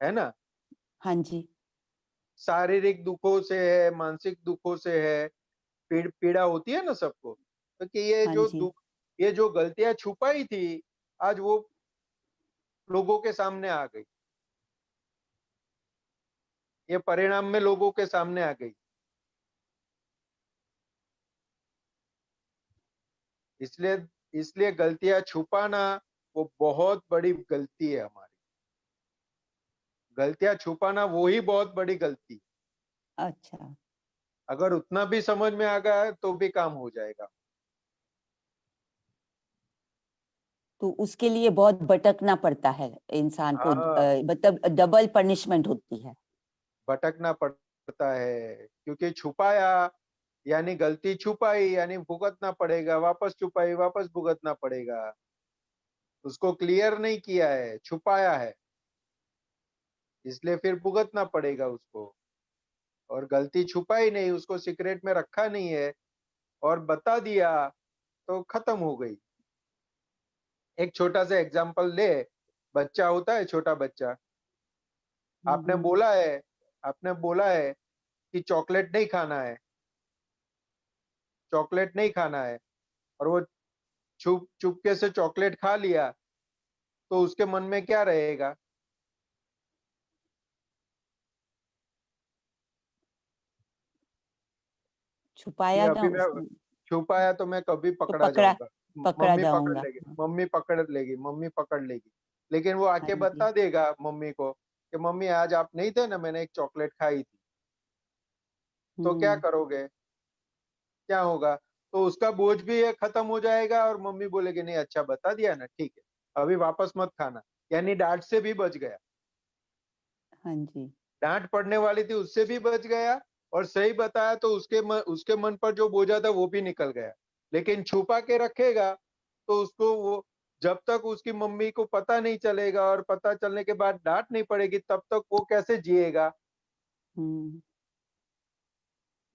है ना। हाँ जी, शारीरिक दुखों से है, मानसिक दुखों से है, पीड़ा होती है ना सबको। तो कि ये हाँ जो जी। दुख, ये जो गलतियां छुपाई थी आज वो लोगों के सामने आ गई, ये परिणाम में लोगों के सामने आ गई। इसलिए इसलिए गलतियां छुपाना वो बहुत बड़ी गलती है हमारी। गलतियां छुपाना वो ही बहुत बड़ी गलती है। अच्छा, अगर उतना भी समझ में आ गया है तो भी काम हो जाएगा। तो उसके लिए बहुत भटकना पड़ता है इंसान को, हाँ, मतलब डबल पनिशमेंट होती है। भटकना पड़ता है क्योंकि छुपाया यानी गलती छुपाई यानी भुगतना पड़ेगा, वापस छुपाई वापस भुगतना पड़ेगा। उसको क्लियर नहीं किया है, छुपाया है, इसलिए फिर भुगतना पड़ेगा उसको। और गलती छुपाई नहीं, उसको सीक्रेट में रखा नहीं है और बता दिया तो खत्म हो गई। एक छोटा सा एग्जांपल ले, बच्चा होता है, छोटा बच्चा, आपने हम्म। बोला है, आपने बोला है कि चॉकलेट नहीं खाना है, चॉकलेट नहीं खाना है, और वो चुपके से चॉकलेट खा लिया, तो उसके मन में क्या रहेगा? कि छुपाया ना अभी मैं उसने, छुपाया तो मैं कभी तो पकड़ा पकड़ा जाऊंगा, पकड़ा मम्मी पकड़ जाऊंगा। लेगी, मम्मी पकड़ लेगी, मम्मी पकड़ लेगी। लेकिन वो हाँ आके जी। बता देगा मम्मी को कि मम्मी आज आप नहीं थे ना, मैंने एक चॉकलेट खाई थी। तो क्या हम्म। करोगे, क्या होगा? तो उसका बोझ भी ये खत्म हो जाएगा और मम्मी बोलेगी नहीं अच्छा बता दिया ना, ठीक है, अभी वापस मत खाना। यानी डांट से भी बच गया, हाँ जी। डांट पड़ने वाली थी उससे भी बच गया, और सही बताया तो उसके मन पर जो बोझा था वो भी निकल गया। लेकिन छुपा के रखेगा तो उसको वो, जब तक उसकी मम्मी को पता नहीं चलेगा और पता चलने के बाद डांट नहीं पड़ेगी तब तक वो कैसे जिएगा? हम्म।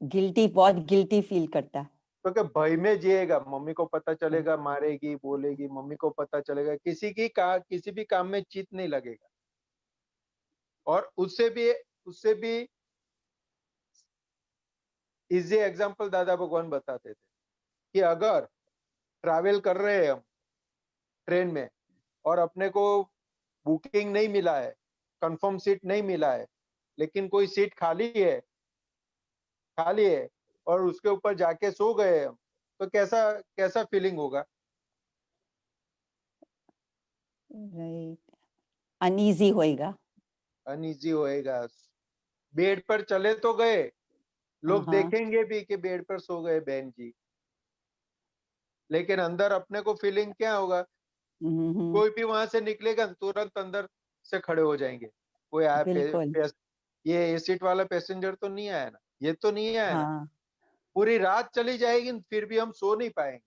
गिल्टी, बहुत गिल्टी फील करता है। क्योंकि भय में जिएगा, मम्मी को पता चलेगा मारेगी, बोलेगी, मम्मी को पता चलेगा, किसी भी काम में चित नहीं लगेगा। और उससे भी इजी एग्जांपल दादा भगवान बताते थे कि अगर ट्रैवल कर रहे हैं हम ट्रेन में और अपने को बुकिंग नहीं मिला है, कंफर्म सीट नहीं मिला है, लेकिन कोई सीट खाली है और उसके ऊपर जाके सो गए हम, तो कैसा कैसा फीलिंग होगा? राइट, अनईजी होएगा। अनईजी होएगा। बेड पर चले तो गए, हाँ, लोग हाँ। देखेंगे भी कि बेड पर सो गए बहन जी, लेकिन अंदर अपने को फीलिंग क्या होगा? हम्म। कोई भी वहां से निकलेगा तुरंत अंदर से खड़े हो जाएंगे, कोई आया बिल्कुल। ये सीट वाला पैसेंजर तो नहीं आया ना, ये तो नहीं आया ना। हाँ। पूरी रात चली जाएगी फिर भी हम सो नहीं पाएंगे।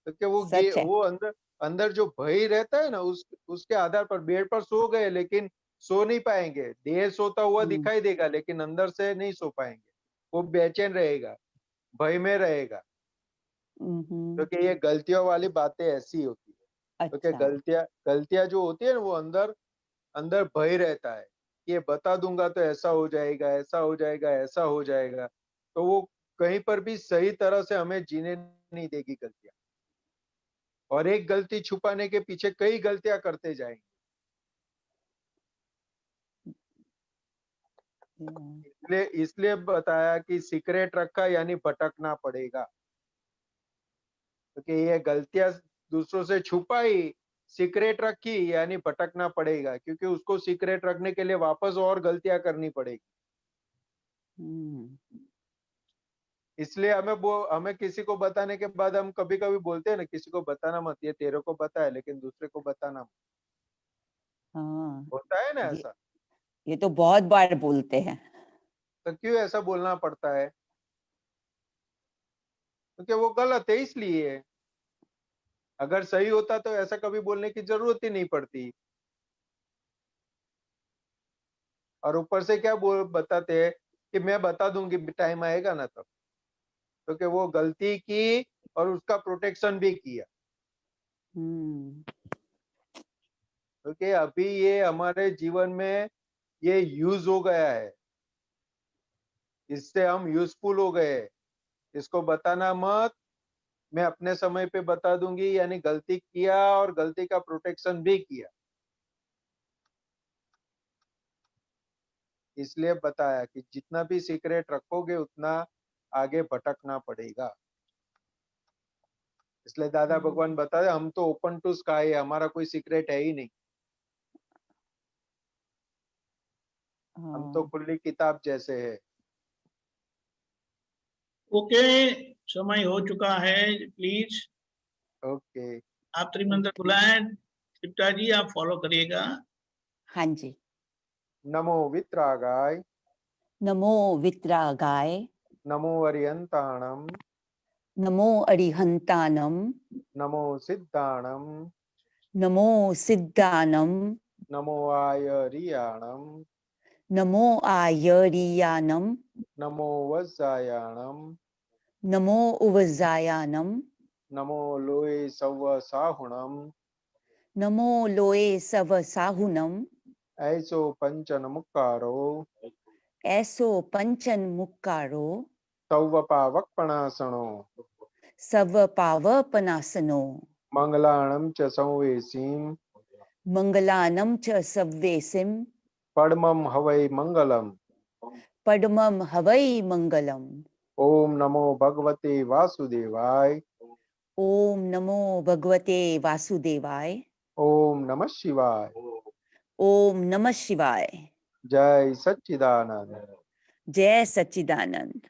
तो कि वो सच है। वो अंदर अंदर जो भय रहता है ना, उसके आधार पर बेड पर सो गए लेकिन सो नहीं पाएंगे। देह सोता हुआ दिखाई देगा लेकिन अंदर से नहीं सो पाएंगे, वो बेचैन रहेगा, भय में रहेगा। क्योंकि ये गलतियों वाली बातें ऐसी होती है। क्योंकि अच्छा। गलतियां जो होती है ना, वो अंदर अंदर भय रहता है, ये बता दूंगा तो ऐसा हो जाएगा, ऐसा हो जाएगा, ऐसा हो जाएगा। तो वो कहीं पर भी सही तरह से हमें जीने नहीं देगी गलतियां, और एक गलती छुपाने के पीछे कई गलतियां करते जाएंगे। इसलिए बताया कि सीक्रेट रखा यानी भटकना पड़ेगा, क्योंकि ये गलतियां दूसरों से छुपाई, सीक्रेट रखी यानी भटकना पड़ेगा, क्योंकि उसको सीक्रेट रखने के लिए वापस और गलतियां करनी पड़ेगी। इसलिए हमें किसी को बताने के बाद हम कभी कभी बोलते हैं ना, किसी को बताना मत, ये तेरे को पता है लेकिन दूसरे को बताना मत। हाँ, होता है ना ये ऐसा? ये तो बहुत बार बोलते हैं। तो क्यों ऐसा बोलना पड़ता है? क्योंकि वो गलत है, इसलिए। अगर सही होता तो ऐसा कभी बोलने की जरूरत ही नहीं पड़ती। और ऊपर से क्या बताते हैं कि मैं बता दूंगी, टाइम आएगा ना तब। क्योंकि वो गलती की और उसका प्रोटेक्शन भी किया। क्योंकि अभी ये हमारे जीवन में ये यूज हो गया है, इससे हम यूजफुल हो गए। इसको बताना मत, मैं अपने समय पे बता दूंगी, यानी गलती किया और गलती का प्रोटेक्शन भी किया। इसलिए बताया कि जितना भी सीक्रेट रखोगे उतना आगे भटकना पड़ेगा। इसलिए दादा भगवान बताए, हम तो ओपन टू स्काई है, हमारा कोई सीक्रेट है ही नहीं। हम तो खुली किताब जैसे है। ओके, समय हो चुका है, प्लीज ओके। आप त्रिमंत्र बुलाएं। त्रिप्ता जी आप फॉलो करिएगा। हाँ जी। नमो वित्रागाय, नमो वित्रागाय, नमो अरिहंताणम, नमो अरिहंतानम, नमो सिद्धाणम, नमो सिद्धानम, नमो आयरियाणम, नमो आयरियानम, नमो वज्रायाणम, नमो उवजायानम, नमो लोए सव्व साहुणम, नमो लोए सव साहुनम, ऐसो पंचन मुक्कारो, ऐसो पंचन मुक्कारो, सव्व पावकपणासनो, सव पावपनासनो, मंगलाणम च संवेसीम, मंगलानम च सव्वेसिम, पद्मम हवै मंगलम। पद्मम हवै मंगलम। ओम नमो भगवते वासुदेवाय, ओम नमो भगवते वासुदेवाय, ओम नमः शिवाय। ओम नमः शिवाय। जय सच्चिदानंद। जय सच्चिदानंद।